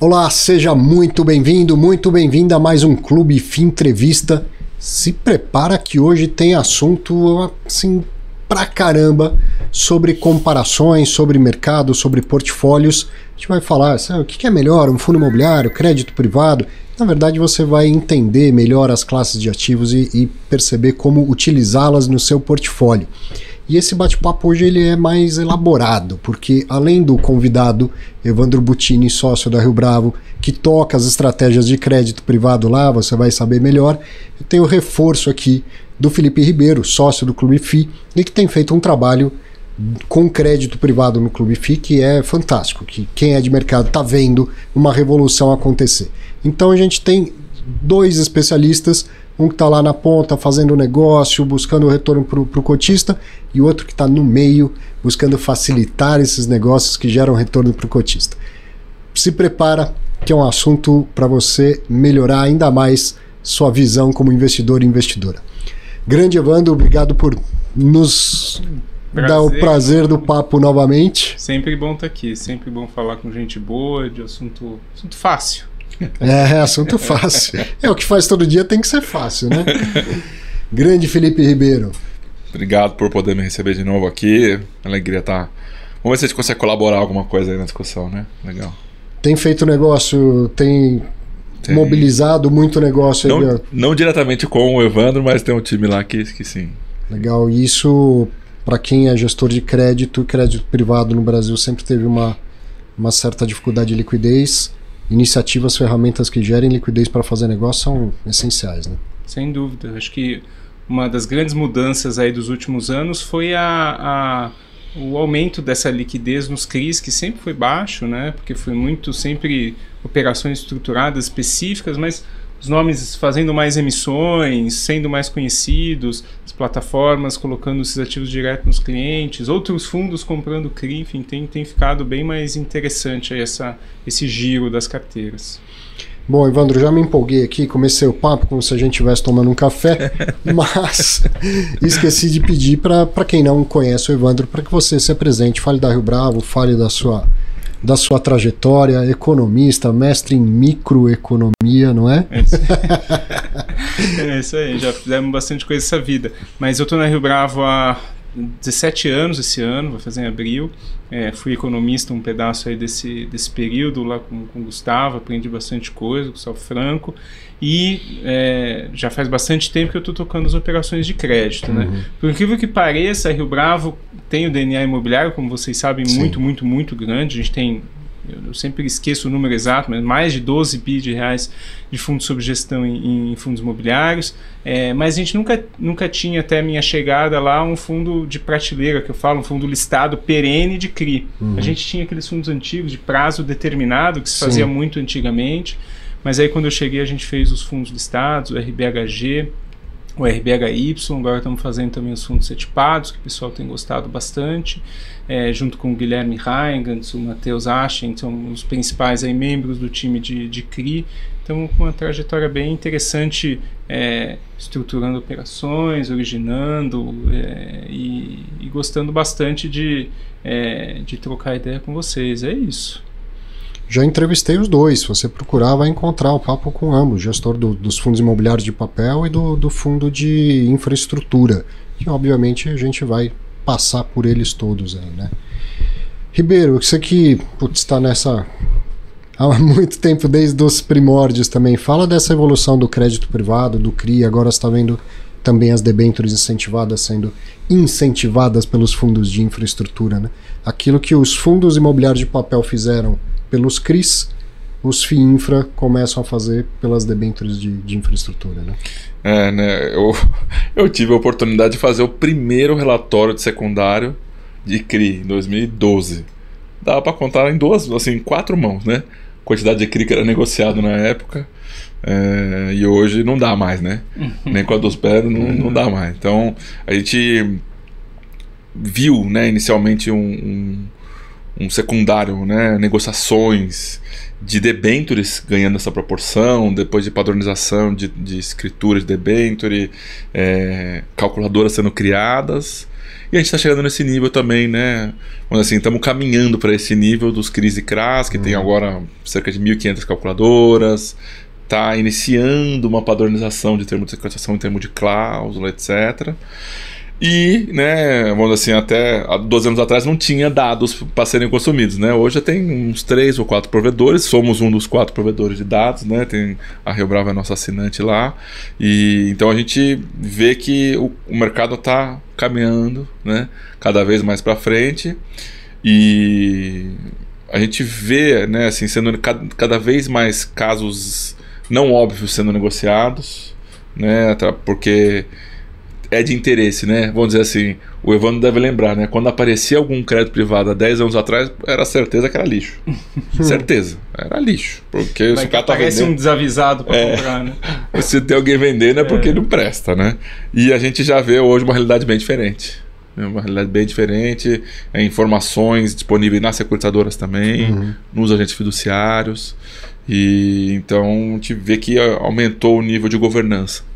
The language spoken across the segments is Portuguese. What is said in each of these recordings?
Olá, seja muito bem-vindo, muito bem-vinda a mais um Clube FI Entrevista. Se prepara que hoje tem assunto assim pra caramba sobre comparações, sobre mercado, sobre portfólios. A gente vai falar o que é melhor, um fundo imobiliário, crédito privado. Na verdade, você vai entender melhor as classes de ativos e perceber como utilizá-las no seu portfólio. E esse bate-papo hoje ele é mais elaborado, porque além do convidado Evandro Butini, sócio da Rio Bravo, que toca as estratégias de crédito privado lá, você vai saber melhor, eu tenho o reforço aqui do Felipe Ribeiro, sócio do Clube FI, e que tem feito um trabalho com crédito privado no Clube FI que é fantástico, que quem é de mercado está vendo uma revolução acontecer. Então a gente tem dois especialistas, um que está lá na ponta fazendo negócio, buscando o retorno para o cotista, e outro que está no meio, buscando facilitar esses negócios que geram retorno para o cotista. Se prepara, que é um assunto para você melhorar ainda mais sua visão como investidor e investidora. Grande Evandro, obrigado por nos dar o prazer do papo novamente. Sempre bom estar aqui, sempre bom falar com gente boa, de assunto fácil. Assunto fácil. O que faz todo dia tem que ser fácil, né? Grande Felipe Ribeiro. Obrigado por poder me receber de novo aqui. Alegria tá. Vamos ver se a gente consegue colaborar alguma coisa aí na discussão, né? Legal. Tem feito negócio, tem mobilizado muito negócio. Não diretamente com o Evandro, mas tem um time lá que sim. Legal. E isso, para quem é gestor de crédito privado no Brasil, sempre teve uma certa dificuldade de liquidez. Iniciativas, ferramentas que gerem liquidez para fazer negócio são essenciais, né? Sem dúvida. Acho que uma das grandes mudanças aí dos últimos anos foi o aumento dessa liquidez nos CRIs, que sempre foi baixo, né? Porque foi muito sempre operações estruturadas específicas, mas os nomes fazendo mais emissões, sendo mais conhecidos, as plataformas colocando esses ativos direto nos clientes, outros fundos comprando CRI, enfim, tem ficado bem mais interessante aí esse giro das carteiras. Bom, Evandro, já me empolguei aqui, comecei o papo como se a gente estivesse tomando um café, mas esqueci de pedir para quem não conhece o Evandro, para que você se apresente, fale da Rio Bravo, fale da sua trajetória, economista, mestre em microeconomia, não é? É isso aí, já fizemos bastante coisa essa vida. Mas eu estou na Rio Bravo há 17 anos esse ano, vai fazer em abril. Fui economista um pedaço aí desse período lá com o Gustavo, aprendi bastante coisa, com o Gustavo Franco. E já faz bastante tempo que eu estou tocando as operações de crédito, né? Por incrível que pareça, a Rio Bravo tem o DNA imobiliário, como vocês sabem, muito grande. A gente tem, eu sempre esqueço o número exato, mas mais de 12 bi de reais de fundos sob gestão em fundos imobiliários. Mas a gente nunca tinha, até a minha chegada lá, um fundo de prateleira, que eu falo, um fundo listado perene de CRI. A gente tinha aqueles fundos antigos de prazo determinado, que se fazia muito antigamente. Mas aí quando eu cheguei a gente fez os fundos listados, o RBHG, o RBHY, agora estamos fazendo também os fundos setipados, que o pessoal tem gostado bastante, junto com o Guilherme Reingans, o Matheus Aschen, são os principais aí membros do time de CRI. Estamos com uma trajetória bem interessante, estruturando operações, originando e gostando bastante de trocar ideia com vocês. É isso. Já entrevistei os dois, se você procurar vai encontrar o papo com ambos, gestor dos fundos imobiliários de papel e do fundo de infraestrutura, que obviamente a gente vai passar por eles todos aí, né? Ribeiro, você que está nessa há muito tempo, desde os primórdios também, fala dessa evolução do crédito privado, do CRI, agora você está vendo também as debêntures incentivadas sendo incentivadas pelos fundos de infraestrutura, né? Aquilo que os fundos imobiliários de papel fizeram pelos CRIs, os FII Infra começam a fazer pelas debêntures de infraestrutura, né? Eu tive a oportunidade de fazer o primeiro relatório de secundário de CRI em 2012. Dava para contar em 4 mãos, né? Quantidade de CRI que era negociado na época, e hoje não dá mais, né? Nem com a dos pés não dá mais. Então a gente viu, né, inicialmente um secundário, né, negociações de debêntures ganhando essa proporção, depois de padronização de escritura de debênture, calculadoras sendo criadas, E a gente está chegando nesse nível também, né? Vamos assim, estamos caminhando para esse nível dos CRIs e CRAs, que tem agora cerca de 1.500 calculadoras, está iniciando uma padronização de termos de securitização em termos de cláusula, etc. E, né, vamos assim, até há 12 anos atrás não tinha dados para serem consumidos, né? Hoje já tem uns 3 ou 4 provedores, somos um dos 4 provedores de dados, né? Tem a Rio Bravo é nosso assinante lá, e então a gente vê que o mercado está caminhando, né, cada vez mais para frente, e a gente vê, né, assim, sendo cada vez mais casos não óbvios sendo negociados, né, porque é de interesse, né? Vamos dizer assim, o Evandro deve lembrar, né? Quando aparecia algum crédito privado há 10 anos atrás, era certeza que era lixo. Certeza, era lixo. Porque se o cara tá parece vendendo, um desavisado para comprar, né? Se tem alguém vendendo é porque não presta, né? E a gente já vê hoje uma realidade bem diferente. Uma realidade bem diferente, informações disponíveis nas securitizadoras também, nos agentes fiduciários. E então a gente vê que aumentou o nível de governança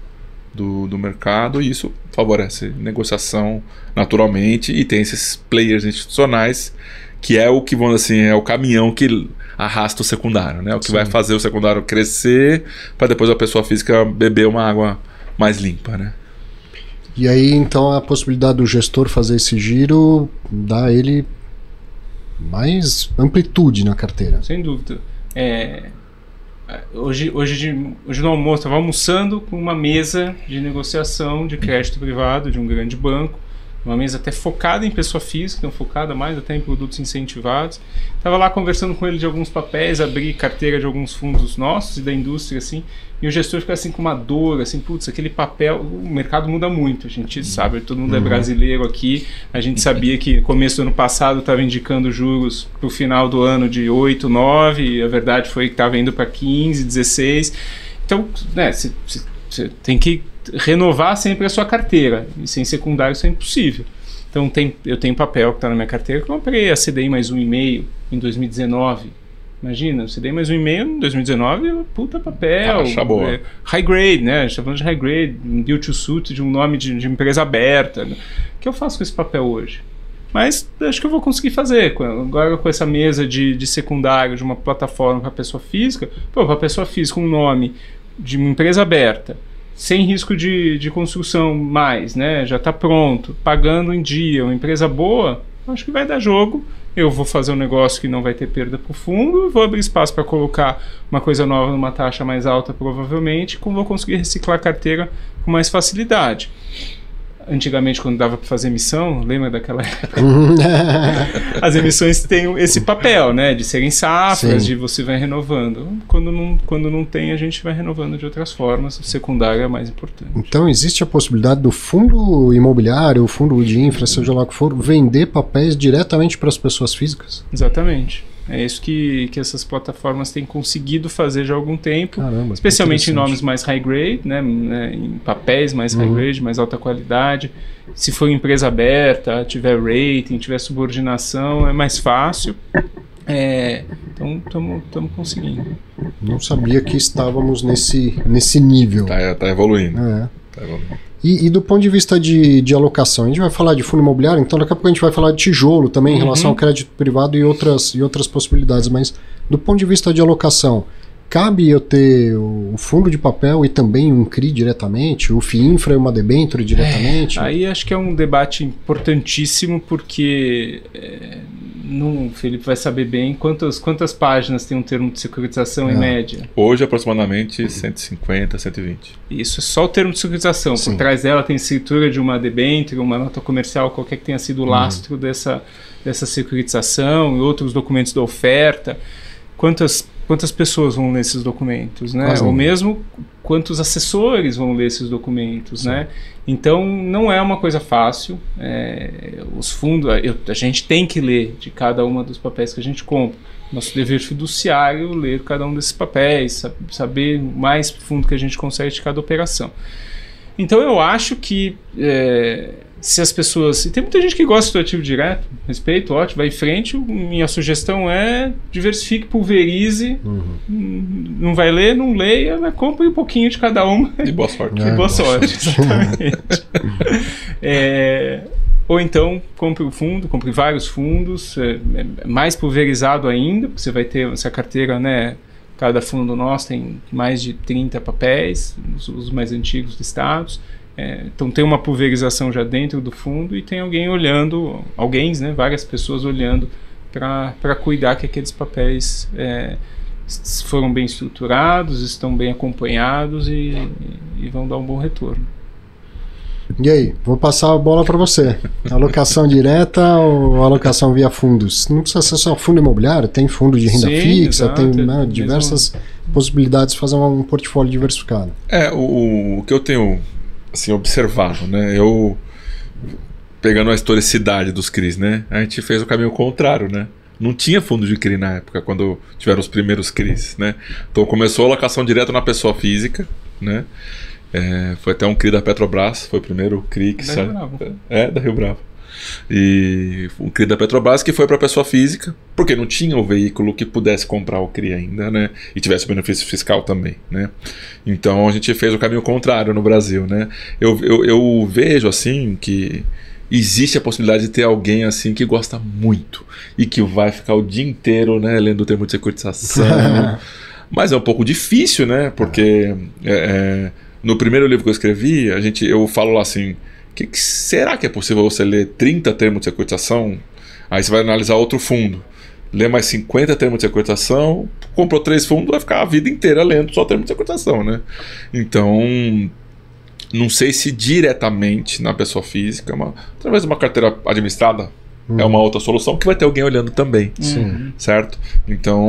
do mercado, e isso favorece negociação naturalmente, e tem esses players institucionais que é o que, vamos assim, é o caminhão que arrasta o secundário, né? O que vai fazer o secundário crescer para depois a pessoa física beber uma água mais limpa, né? E aí então a possibilidade do gestor fazer esse giro dá a ele mais amplitude na carteira. Sem dúvida. Hoje no almoço, estava almoçando com uma mesa de negociação de crédito privado de um grande banco, uma mesa até focada em pessoa física, então focada mais até em produtos incentivados. Estava lá conversando com ele de alguns papéis, abri carteira de alguns fundos nossos e da indústria, assim, e o gestor fica assim com uma dor, assim, putz, aquele papel, o mercado muda muito, a gente sabe, todo mundo é brasileiro aqui, a gente sabia que no começo do ano passado estava indicando juros para o final do ano de 8, 9, e a verdade foi que estava indo para 15, 16, então, né, você tem que renovar sempre a sua carteira, e sem secundário isso é impossível. Então eu tenho papel que está na minha carteira, que eu comprei a CDI mais 1,5 em 2019. Imagina, CDI mais 1,5 em 2019, puta papel. High grade, né? A gente está falando de high grade, um deal to suit de um nome de empresa aberta. O que eu faço com esse papel hoje? Mas acho que eu vou conseguir fazer. Agora com essa mesa de secundário, de uma plataforma para pessoa física, para pessoa física um nome de uma empresa aberta, sem risco de construção mais, né? Já está pronto, pagando em dia, uma empresa boa, acho que vai dar jogo. Eu vou fazer um negócio que não vai ter perda para o fundo, vou abrir espaço para colocar uma coisa nova numa taxa mais alta, provavelmente, como vou conseguir reciclar a carteira com mais facilidade. Antigamente, quando dava para fazer emissão, lembra daquela época? As emissões têm esse papel, né? De serem safras, Sim. de você vai renovando. Quando não tem, a gente vai renovando de outras formas. O secundário é mais importante. Então, existe a possibilidade do fundo imobiliário, o fundo de infra, seja lá o que for, vender papéis diretamente para as pessoas físicas? Exatamente. É isso que essas plataformas têm conseguido fazer já há algum tempo. Caramba, especialmente em nomes mais high grade, né, em papéis mais high grade, mais alta qualidade. Se for empresa aberta, tiver rating, tiver subordinação, é mais fácil. Então estamos conseguindo. Não sabia que estávamos nesse nível. Tá evoluindo. Tá evoluindo. E do ponto de vista de alocação, a gente vai falar de fundo imobiliário, então daqui a pouco a gente vai falar de tijolo também em relação ao crédito privado e outras possibilidades, mas do ponto de vista de alocação, cabe eu ter o fundo de papel e também um CRI diretamente, o FIINFRA e uma debênture diretamente? Aí acho que é um debate importantíssimo, porque o Felipe vai saber bem quantas páginas tem um termo de securitização em média. Hoje aproximadamente 150, 120. Isso é só o termo de securitização. Sim. Por trás dela tem escritura de uma debênture, uma nota comercial, qualquer que tenha sido o lastro dessa securitização e outros documentos da oferta. Quantas pessoas vão ler esses documentos, né? Ou mesmo quantos assessores vão ler esses documentos, Sim. né? Então não é uma coisa fácil. Os fundos, a gente tem que ler de cada uma dos papéis que a gente compra. Nosso dever fiduciário ler cada um desses papéis, saber o mais fundo que a gente consegue de cada operação. Então eu acho que se as pessoas... E tem muita gente que gosta do ativo direto, respeito, ótimo, vai em frente. Minha sugestão é diversifique, pulverize, não vai ler, não leia, mas compre um pouquinho de cada uma. E boa sorte. E boa sorte, exatamente. Ou então compre o fundo, compre vários fundos, mais pulverizado ainda, porque você vai ter essa carteira, né? Cada fundo nosso tem mais de 30 papéis, os mais antigos listados. Então tem uma pulverização já dentro do fundo e tem alguém olhando, né? Várias pessoas olhando para cuidar que aqueles papéis foram bem estruturados, estão bem acompanhados e vão dar um bom retorno. E aí, vou passar a bola para você. Alocação direta ou alocação via fundos? Não precisa ser só fundo imobiliário, tem fundo de renda fixa, exato, tem diversas possibilidades de fazer um portfólio diversificado. O que eu tenho assim, observado, né? Eu pegando a historicidade dos CRIs, né? A gente fez o caminho contrário, né? Não tinha fundo de CRI na época, quando tiveram os primeiros CRIs, né? Então começou a alocação direta na pessoa física, né? Foi até um CRI da Petrobras, foi o primeiro CRI que saiu. Da Rio Bravo. E um CRI da Petrobras que foi para pessoa física, porque não tinha o veículo que pudesse comprar o CRI ainda, né? E tivesse benefício fiscal também, né? Então a gente fez o caminho contrário no Brasil, né? Eu vejo assim que existe a possibilidade de ter alguém assim que gosta muito e que vai ficar o dia inteiro, né, lendo o termo de securitização. Mas é um pouco difícil, né? Porque no primeiro livro que eu escrevi, eu falo lá assim, será que é possível você ler 30 termos de securitização? Aí você vai analisar outro fundo, lê mais 50 termos de securitização, comprou 3 fundos, vai ficar a vida inteira lendo só termos de securitização, né? Então, não sei se diretamente na pessoa física, através de uma carteira administrada, é uma outra solução que vai ter alguém olhando também, certo? Então,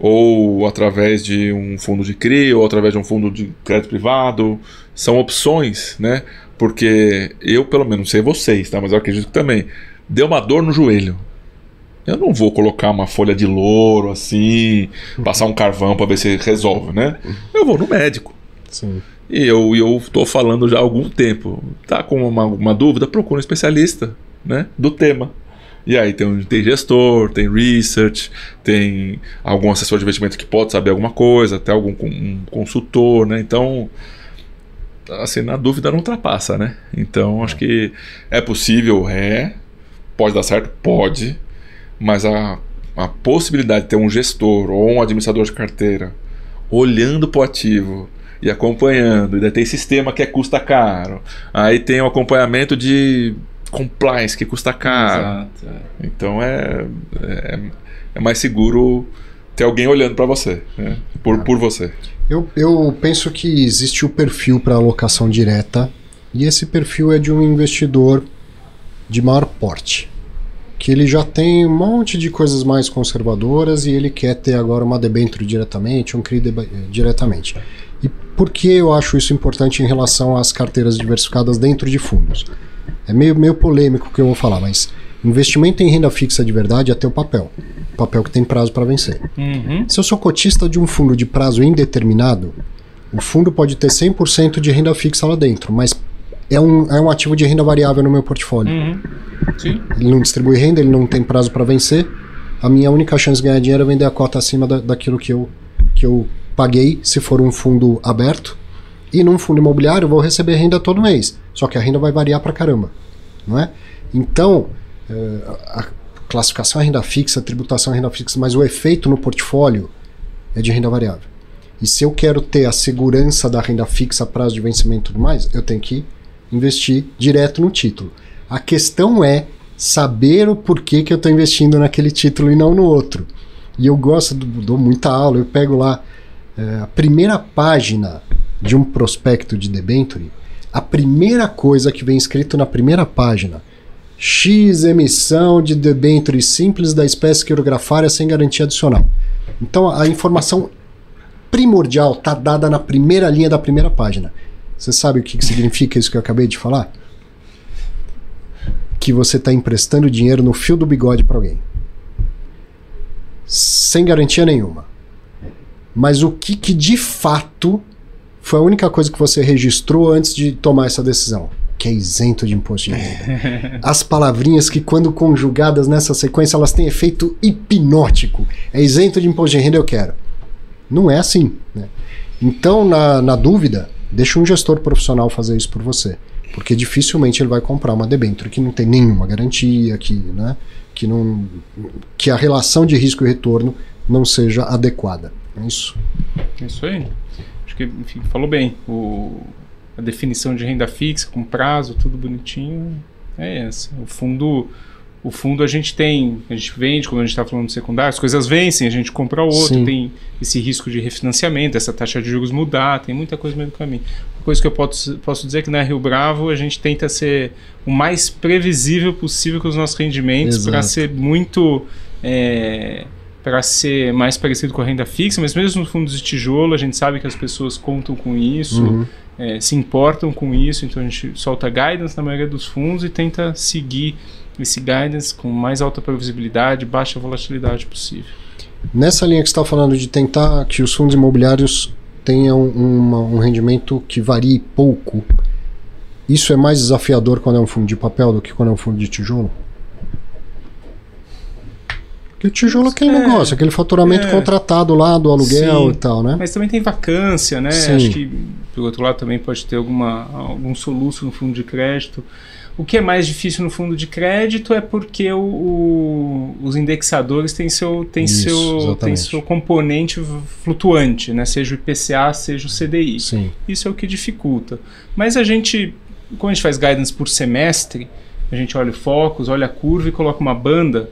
ou através de um fundo de CRI, ou através de um fundo de crédito privado, são opções, né? Porque eu, pelo menos, não sei vocês, tá? Mas eu acredito que também, deu uma dor no joelho. Eu não vou colocar uma folha de louro assim, passar um carvão para ver se resolve, né? Eu vou no médico. Sim. E eu tô falando já há algum tempo. Tá com uma dúvida? Procura um especialista, né, do tema. E aí tem gestor, tem research, tem algum assessor de investimento que pode saber alguma coisa, até algum consultor, né? Então, assim, na dúvida não ultrapassa, né? Então, acho que é possível, pode dar certo, pode, mas a possibilidade de ter um gestor ou um administrador de carteira olhando para o ativo e acompanhando, e daí tem sistema que custa caro, aí tem o acompanhamento de compliance que custa caro. Exato. Então é mais seguro ter alguém olhando para você, né? por você. Eu penso que existe o perfil para alocação direta, e esse perfil é de um investidor de maior porte, que ele já tem um monte de coisas mais conservadoras e ele quer ter agora uma debênture diretamente, um CRI diretamente. E por que eu acho isso importante em relação às carteiras diversificadas dentro de fundos? É meio polêmico o que eu vou falar, mas investimento em renda fixa de verdade é ter o papel que tem prazo para vencer. Se eu sou cotista de um fundo de prazo indeterminado, o fundo pode ter 100% de renda fixa lá dentro, mas é um ativo de renda variável no meu portfólio. Sim. Ele não distribui renda, ele não tem prazo para vencer. A minha única chance de ganhar dinheiro é vender a cota acima daquilo que eu paguei, se for um fundo aberto. E num fundo imobiliário eu vou receber renda todo mês, só que a renda vai variar pra caramba, não é? Então, a classificação é renda fixa, a tributação é renda fixa, mas o efeito no portfólio é de renda variável. E se eu quero ter a segurança da renda fixa, prazo de vencimento e tudo mais, eu tenho que investir direto no título. A questão é saber o porquê que eu estou investindo naquele título e não no outro. E eu dou muita aula, eu pego lá a primeira página de um prospecto de debenture, a primeira coisa que vem escrito na primeira página: X emissão de debenture simples da espécie quirografária sem garantia adicional. Então a informação primordial está dada na primeira linha da primeira página. Você sabe o que significa isso que eu acabei de falar? Que você está emprestando dinheiro no fio do bigode para alguém, sem garantia nenhuma. Mas o que de fato foi a única coisa que você registrou antes de tomar essa decisão? Que é isento de imposto de renda. As palavrinhas que, quando conjugadas nessa sequência, elas têm efeito hipnótico. É isento de imposto de renda, eu quero. Não é assim, né? Então, na dúvida, deixa um gestor profissional fazer isso por você. Porque dificilmente ele vai comprar uma debênture que não tem nenhuma garantia, né, que a relação de risco e retorno não seja adequada. É isso? É isso aí. Acho que, enfim, falou bem. A definição de renda fixa, com prazo, tudo bonitinho, é essa. O fundo a gente vende, como a gente está falando do secundário, as coisas vencem, a gente compra outro, Sim. Tem esse risco de refinanciamento, essa taxa de juros mudar, tem muita coisa no meio do caminho. Uma coisa que eu posso dizer é que na Rio Bravo a gente tenta ser o mais previsível possível com os nossos rendimentos, para ser muito... para ser mais parecido com a renda fixa, mas mesmo nos fundos de tijolo, a gente sabe que as pessoas contam com isso, se importam com isso, então a gente solta guidance na maioria dos fundos e tenta seguir esse guidance com mais alta previsibilidade, baixa volatilidade possível. Nessa linha que você está falando de tentar que os fundos imobiliários tenham um rendimento que varie pouco, isso é mais desafiador quando é um fundo de papel do que quando é um fundo de tijolo? Porque o tijolo é aquele negócio, aquele faturamento contratado lá do aluguel Sim, e tal, né? Mas também tem vacância, né? Sim. Acho que, por outro lado, também pode ter algum soluço no fundo de crédito. O que é mais difícil no fundo de crédito é porque os indexadores têm seu componente flutuante, né? Seja o IPCA, seja o CDI. Sim. Isso é o que dificulta. Mas quando a gente faz guidance por semestre, a gente olha o focus, olha a curva e coloca uma banda,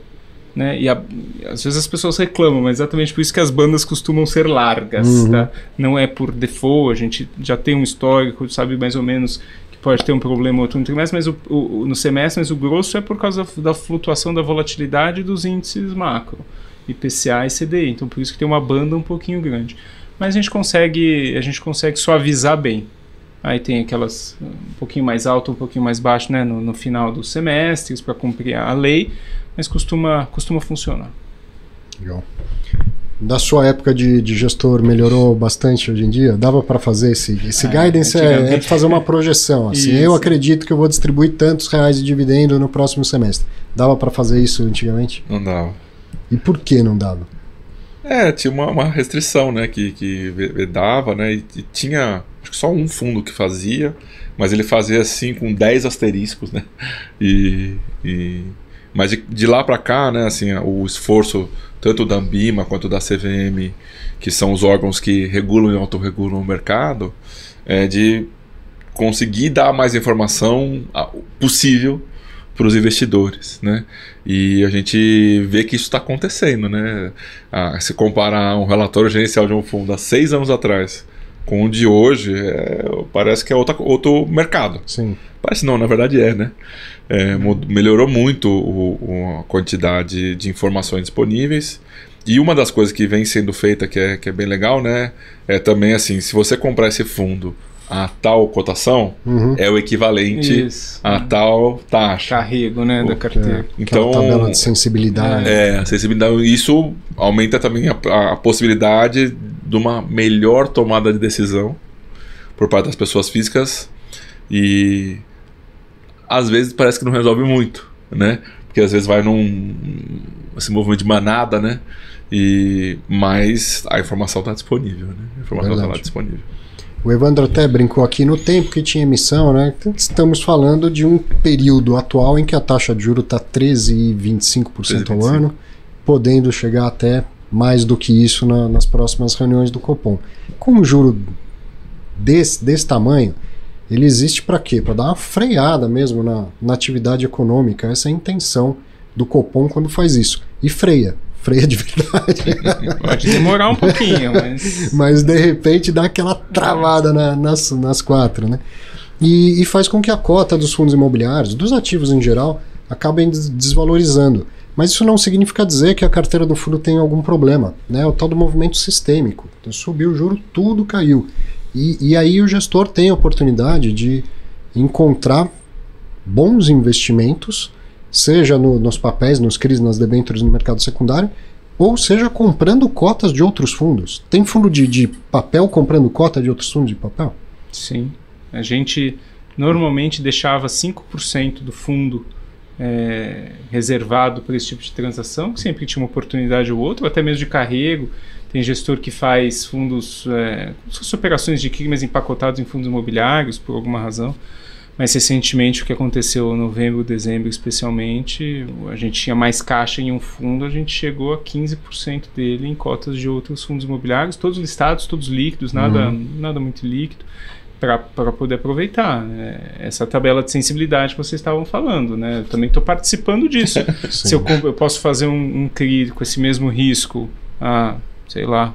né? E às vezes as pessoas reclamam, mas exatamente por isso que as bandas costumam ser largas, tá? Não é por default, a gente já tem um histórico, sabe mais ou menos que pode ter um problema outro no trimestre, mas no semestre, mas o grosso é por causa da flutuação da volatilidade dos índices macro, IPCA e CDI, então por isso que tem uma banda um pouquinho grande. Mas a gente consegue suavizar bem. Aí tem aquelas um pouquinho mais alto, um pouquinho mais baixo, né, no final dos semestres para cumprir a lei, mas costuma funcionar. Legal. Da sua época de gestor, melhorou bastante hoje em dia? Dava para fazer esse guidance? É fazer uma projeção. Assim, eu acredito que eu vou distribuir tantos reais de dividendo no próximo semestre. Dava para fazer isso antigamente? Não dava. E por que não dava? Tinha uma restrição, né, que vedava, né, e tinha acho que só um fundo que fazia, mas ele fazia assim com 10 asteriscos, né, mas de lá para cá, né, assim, o esforço tanto da Ambima quanto da CVM, que são os órgãos que regulam e autorregulam o mercado, de conseguir dar mais informação possível para os investidores, né? E a gente vê que isso está acontecendo, né? Se comparar um relatório gerencial de um fundo há 6 anos atrás com o de hoje, parece que é outro mercado. Sim. Parece não, na verdade né? Melhorou muito a quantidade de informações disponíveis. E uma das coisas que vem sendo feita, que é bem legal, né? É também assim, se você comprar esse fundo a tal cotação, é o equivalente a tal taxa. Carrego, né, da carteira. Então, tabela de sensibilidade. A sensibilidade. Isso aumenta também a possibilidade de uma melhor tomada de decisão por parte das pessoas físicas e às vezes parece que não resolve muito, né? Porque às vezes vai esse movimento de manada, né? Mas a informação está disponível, né? A informação está lá disponível. O Evandro até brincou aqui no tempo que tinha emissão, né? Estamos falando de um período atual em que a taxa de juros está 13,25% ao ano, podendo chegar até mais do que isso nas próximas reuniões do Copom. Com um juro desse tamanho, ele existe para quê? Para dar uma freada mesmo na atividade econômica. Essa é a intenção do Copom quando faz isso. E freia de verdade. Pode demorar um pouquinho, mas de repente dá aquela travada nas quatro, né? E faz com que a cota dos fundos imobiliários, dos ativos em geral, acabem desvalorizando. Mas isso não significa dizer que a carteira do fundo tem algum problema, né? É o tal do movimento sistêmico. Então, subiu o juro, tudo caiu. E aí o gestor tem a oportunidade de encontrar bons investimentos, seja nos papéis, nos CRIs, nas debêntures no mercado secundário, ou seja comprando cotas de outros fundos. Tem fundo de papel comprando cota de outros fundos de papel? Sim. A gente normalmente deixava 5% do fundo reservado para esse tipo de transação, que sempre tinha uma oportunidade ou outra, ou até mesmo de carrego. Tem gestor que faz fundos, operações de CRI, mas empacotados em fundos imobiliários, por alguma razão. mais recentemente o que aconteceu em novembro, dezembro especialmente, a gente tinha mais caixa em um fundo, a gente chegou a 15% dele em cotas de outros fundos imobiliários, todos listados, todos líquidos, nada muito líquido, para poder aproveitar essa tabela de sensibilidade que vocês estavam falando, né? Eu também estou participando disso. Se eu posso fazer um CRI com esse mesmo risco, sei lá,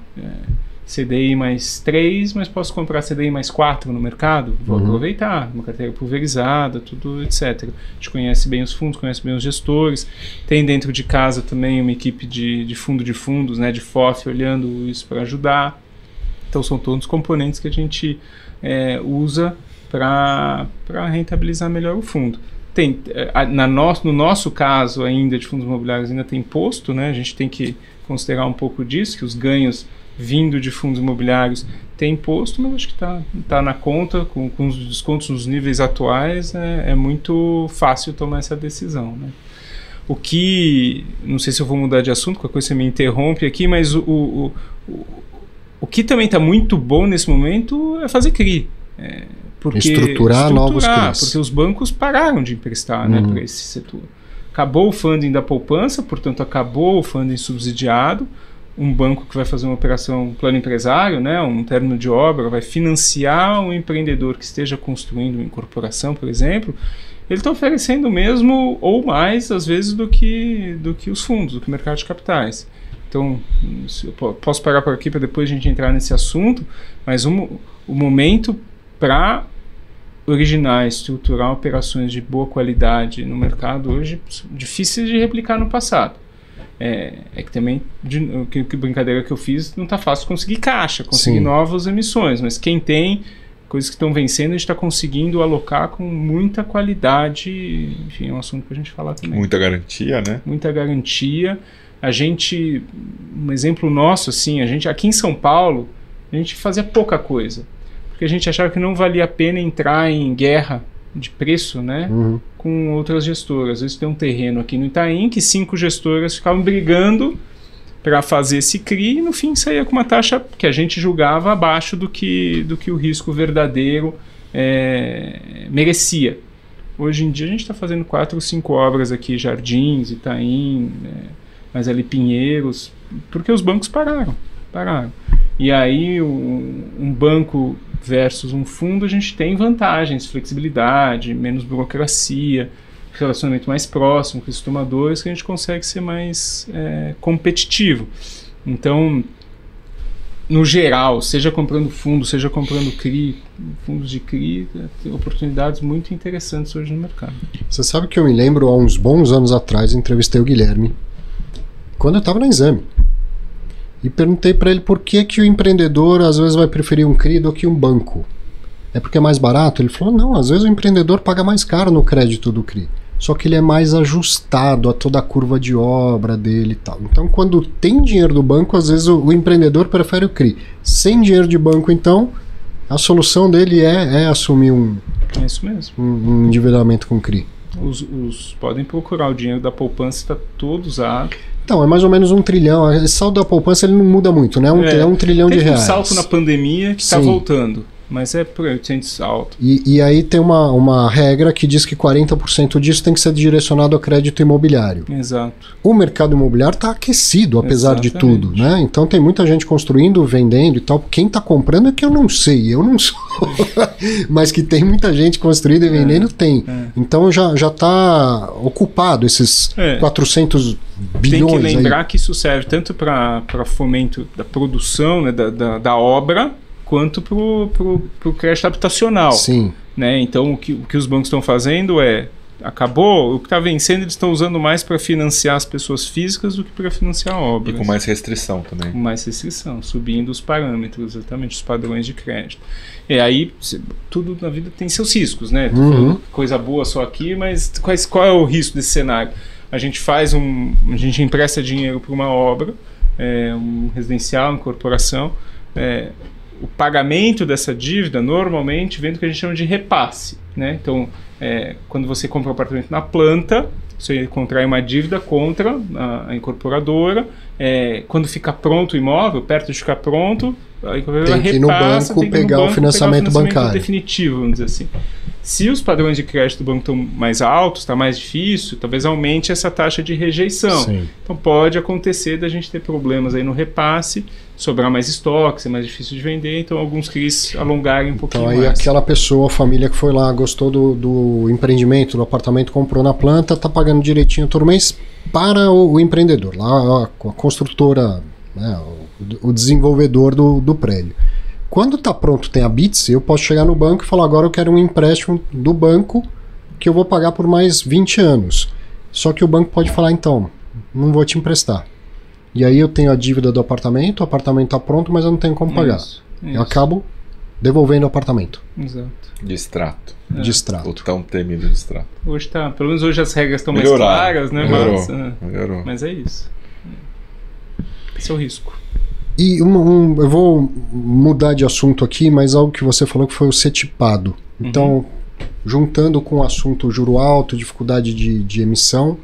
CDI mais 3, mas posso comprar CDI mais 4 no mercado, vou aproveitar, uma carteira pulverizada, tudo, etc. A gente conhece bem os fundos, conhece bem os gestores, tem dentro de casa também uma equipe de fundos, né, de FOF, olhando isso para ajudar. Então são todos componentes que a gente usa para rentabilizar melhor o fundo. No nosso caso ainda de fundos imobiliários ainda tem imposto, né? A gente tem que considerar um pouco disso, que os ganhos vindo de fundos imobiliários tem imposto, mas acho que tá na conta, com os descontos nos níveis atuais, é muito fácil tomar essa decisão, né? O que, não sei se eu vou mudar de assunto, qualquer coisa você me interrompe aqui, mas o que também está muito bom nesse momento é fazer CRI. Estruturar novos CRIs. Porque os bancos pararam de emprestar, né, para esse setor. Acabou o funding da poupança, portanto acabou o funding subsidiado. Um banco que vai fazer uma operação plano empresário, né, um término de obra, vai financiar um empreendedor que esteja construindo uma incorporação, por exemplo, ele está oferecendo o mesmo ou mais, às vezes, do que os fundos, do que o mercado de capitais. Então, eu posso parar por aqui para depois a gente entrar nesse assunto, mas o momento para originar, estruturar operações de boa qualidade no mercado hoje, difícil de replicar no passado. Que também, que brincadeira que eu fiz, não está fácil conseguir caixa, conseguir novas emissões, mas quem tem coisas que estão vencendo, a gente está conseguindo alocar com muita qualidade, enfim, é um assunto para a gente falar também. Muita garantia, né? Muita garantia. Um exemplo nosso, assim, aqui em São Paulo, a gente fazia pouca coisa, porque a gente achava que não valia a pena entrar em guerra de preço, né, com outras gestoras. Às vezes tem um terreno aqui no Itaim que 5 gestoras ficavam brigando para fazer esse CRI e no fim saía com uma taxa que a gente julgava abaixo do que o risco verdadeiro merecia. Hoje em dia a gente está fazendo 4 ou 5 obras aqui, Jardins, Itaim, mas ali Pinheiros, porque os bancos pararam. E aí um banco versus um fundo, a gente tem vantagens, flexibilidade, menos burocracia, relacionamento mais próximo com os tomadores, que a gente consegue ser mais competitivo. Então, no geral, seja comprando fundo, seja comprando CRI, fundos de CRI, tem oportunidades muito interessantes hoje no mercado. Você sabe que eu me lembro, há uns bons anos atrás, entrevistei o Guilherme, quando eu estava na Exame. E perguntei para ele por que o empreendedor às vezes vai preferir um CRI do que um banco. É porque é mais barato? Ele falou, não, às vezes o empreendedor paga mais caro no crédito do CRI. Só que ele é mais ajustado a toda a curva de obra dele e tal. Então, quando tem dinheiro do banco, às vezes o empreendedor prefere o CRI. Sem dinheiro de banco, então, a solução dele é assumir é isso mesmo. Um endividamento com CRI. Podem procurar o dinheiro da poupança, está todo usado. Então, é mais ou menos 1 trilhão. O saldo da poupança ele não muda muito, né? É 1 trilhão de reais. Tem um salto na pandemia que está voltando, mas é por 800 salto. E aí tem uma regra que diz que 40% disso tem que ser direcionado a crédito imobiliário. Exato. O mercado imobiliário está aquecido, apesar de tudo, né? Então tem muita gente construindo, vendendo e tal. Quem está comprando é que eu não sei, eu não sou. Mas que tem muita gente construindo e vendendo, tem. Então já está ocupado esses 400 bilhões. Tem que lembrar aí. Que isso serve tanto para fomento da produção, né, da obra, quanto para o crédito habitacional. Sim. Né? Então, o que os bancos estão fazendo acabou, o que está vencendo eles estão usando mais para financiar as pessoas físicas do que para financiar obras. E com mais restrição também. Com mais restrição, subindo os parâmetros, exatamente, os padrões de crédito. E aí, tudo na vida tem seus riscos, né? Coisa boa só aqui, mas qual é o risco desse cenário? A gente a gente empresta dinheiro para uma obra, um residencial, uma corporação, o pagamento dessa dívida normalmente vem do que a gente chama de repasse, né? Então, quando você compra um apartamento na planta, você contrai uma dívida contra a incorporadora. Quando fica pronto o imóvel, perto de ficar pronto, a incorporadora tem que ir no banco pegar o financiamento bancário definitivo, vamos dizer assim. Se os padrões de crédito do banco estão mais altos, está mais difícil, talvez aumente essa taxa de rejeição. Sim. Então pode acontecer da gente ter problemas aí no repasse, sobrar mais estoque, ser mais difícil de vender, então alguns CRIs alongarem um pouquinho Então aí mais. aquela pessoa, a família que foi lá, gostou do empreendimento, do apartamento, comprou na planta, está pagando direitinho todo mês para o empreendedor, lá a construtora, né, o desenvolvedor do prédio. Quando está pronto, tem a Bits, eu posso chegar no banco e falar, agora eu quero um empréstimo do banco que eu vou pagar por mais 20 anos. Só que o banco pode falar, então, não vou te emprestar. E aí eu tenho a dívida do apartamento, o apartamento está pronto, mas eu não tenho como pagar. Eu acabo devolvendo o apartamento. Exato. De extrato. De extrato. O tão temido de extrato. Hoje tá, pelo menos hoje as regras estão mais claras, né? Melhorou. Mas é isso. Esse é o risco. E eu vou mudar de assunto aqui, mas algo que você falou que foi o CETIPado. Então, juntando com o assunto juro alto, dificuldade de emissão,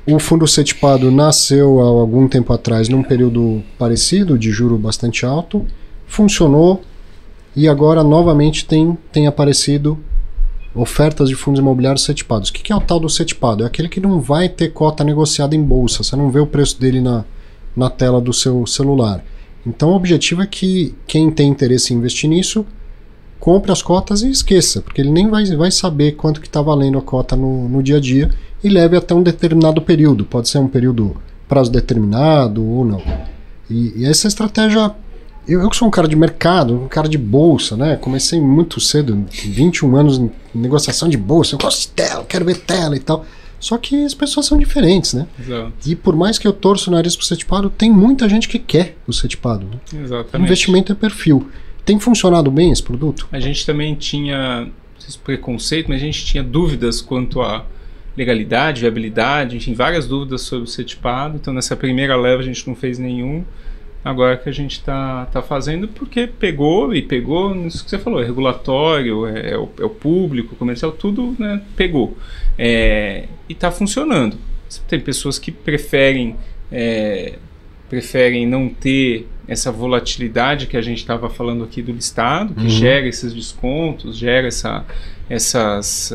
o fundo CETIPado nasceu há algum tempo atrás num período parecido, de juro bastante alto, funcionou e agora novamente tem aparecido ofertas de fundos imobiliários CETIPados. O que é o tal do CETIPado? É aquele que não vai ter cota negociada em bolsa, você não vê o preço dele na tela do seu celular. Então o objetivo é que quem tem interesse em investir nisso compre as cotas e esqueça, porque ele nem vai saber quanto que está valendo a cota no dia a dia e leve até um determinado período. Pode ser um período prazo determinado ou não. E essa estratégia, eu que sou um cara de mercado, um cara de bolsa, né? Comecei muito cedo, 21 anos em negociação de bolsa, eu gosto de tela, quero ver tela e tal. Só que as pessoas são diferentes, né? Exato. E por mais que eu torço o nariz pro CETIPado, tem muita gente que quer o CETIPado. Né? Exatamente. O investimento é perfil. Tem funcionado bem esse produto? A gente também tinha esse preconceito, mas a gente tinha dúvidas quanto à legalidade, viabilidade, enfim, várias dúvidas sobre o CETIPado. Então nessa primeira leva a gente não fez nenhum. Agora que a gente está fazendo, porque pegou, isso que você falou, é regulatório, é o público, comercial, tudo, né, pegou. E está funcionando. Tem pessoas que preferem não ter essa volatilidade que a gente estava falando aqui do listado, que gera esses descontos, gera essas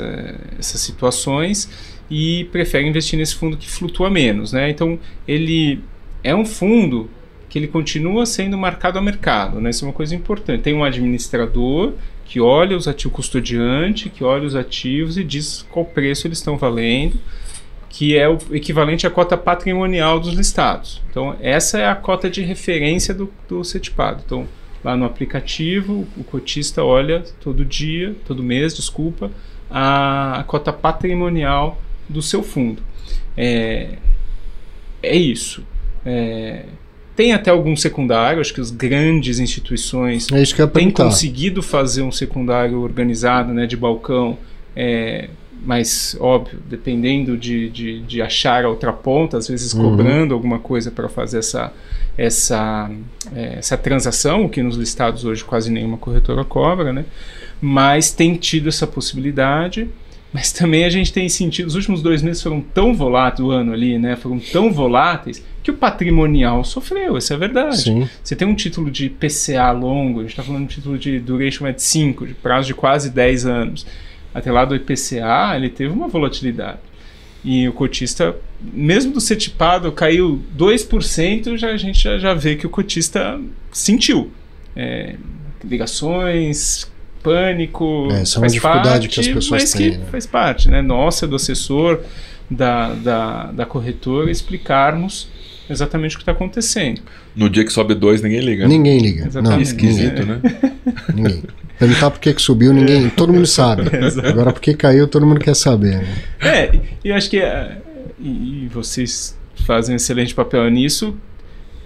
situações, e preferem investir nesse fundo que flutua menos, né? Então, ele é um fundo que ele continua sendo marcado a mercado, né? Isso é uma coisa importante. Tem um administrador que olha os ativos, custodiante, que olha os ativos e diz qual preço eles estão valendo, que é o equivalente à cota patrimonial dos listados. Então, essa é a cota de referência do CETIPado. Então, lá no aplicativo, o cotista olha todo mês, a cota patrimonial do seu fundo. É isso. Tem até algum secundário, acho que as grandes instituições têm conseguido fazer um secundário organizado, né, de balcão, mas, óbvio, dependendo de achar a outra ponta, às vezes cobrando alguma coisa para fazer essa transação, o que nos listados hoje quase nenhuma corretora cobra, né? Mas tem tido essa possibilidade. Mas também a gente tem sentido, os últimos 2 meses foram tão voláteis, o ano ali, né? Foram tão voláteis que o patrimonial sofreu, essa é a verdade. Sim. Você tem um título de PCA longo, a gente está falando de um título de duration de 5, de prazo de quase 10 anos. Até lá do IPCA, ele teve uma volatilidade. E o cotista, mesmo do CETIPado, caiu 2%, a gente já vê que o cotista sentiu. Ligações, pânico, essa é uma dificuldade que as pessoas têm, né? Faz parte, né? Nossa, do assessor, da corretora, explicarmos exatamente o que está acontecendo. No dia que sobe 2, ninguém liga. Né? Ninguém liga. Exatamente. Não, esquisito, né? Ninguém. Perguntar por que subiu, todo mundo sabe. Agora por que caiu, todo mundo quer saber. Né? E eu acho que e vocês fazem um excelente papel nisso.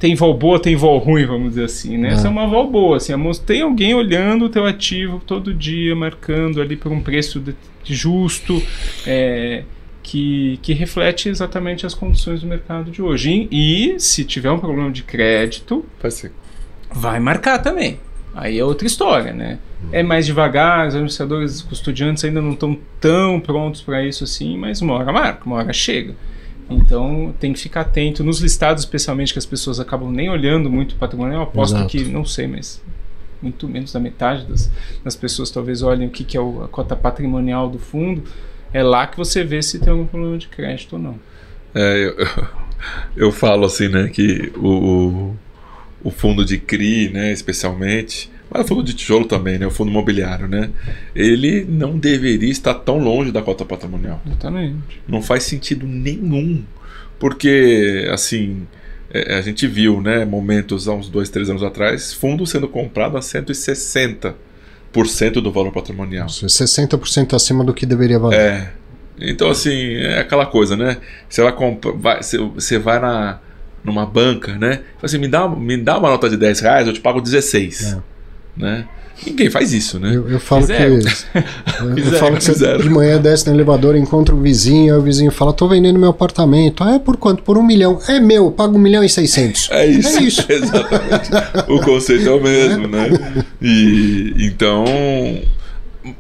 Tem vol boa, tem vol ruim, vamos dizer assim, né? Essa é uma vol boa, assim, tem alguém olhando o teu ativo todo dia, marcando ali por um preço justo, que reflete exatamente as condições do mercado de hoje. E se tiver um problema de crédito, vai marcar também. Aí é outra história, né? É mais devagar, os administradores custodiantes ainda não estão tão prontos para isso assim, mas uma hora marca, uma hora chega. Então tem que ficar atento nos listados, especialmente, que as pessoas acabam nem olhando muito o patrimônio. Eu aposto que, não sei, mas muito menos da metade das pessoas talvez olhem o que é a cota patrimonial do fundo, é lá que você vê se tem algum problema de crédito ou não. Eu falo assim, né, que o fundo de CRI, né, especialmente, mas o fundo de tijolo também, né, o fundo imobiliário, né, ele não deveria estar tão longe da cota patrimonial. Exatamente. Não faz sentido nenhum, porque, assim, a gente viu, né, momentos há uns 2, 3 anos atrás, fundo sendo comprado a 160% do valor patrimonial. 60% acima do que deveria valer. Então, assim, é aquela coisa, né? Você vai numa banca, né? Fala assim, me dá uma nota de R$10, eu te pago 16. Né? Ninguém faz isso, né? Eu falo que você de manhã desce no elevador, encontra o vizinho, aí o vizinho fala, tô vendendo meu apartamento. É por quanto? Por 1 milhão. É meu, eu pago 1.600.000. É isso. Exatamente. O conceito é o mesmo, né? E então,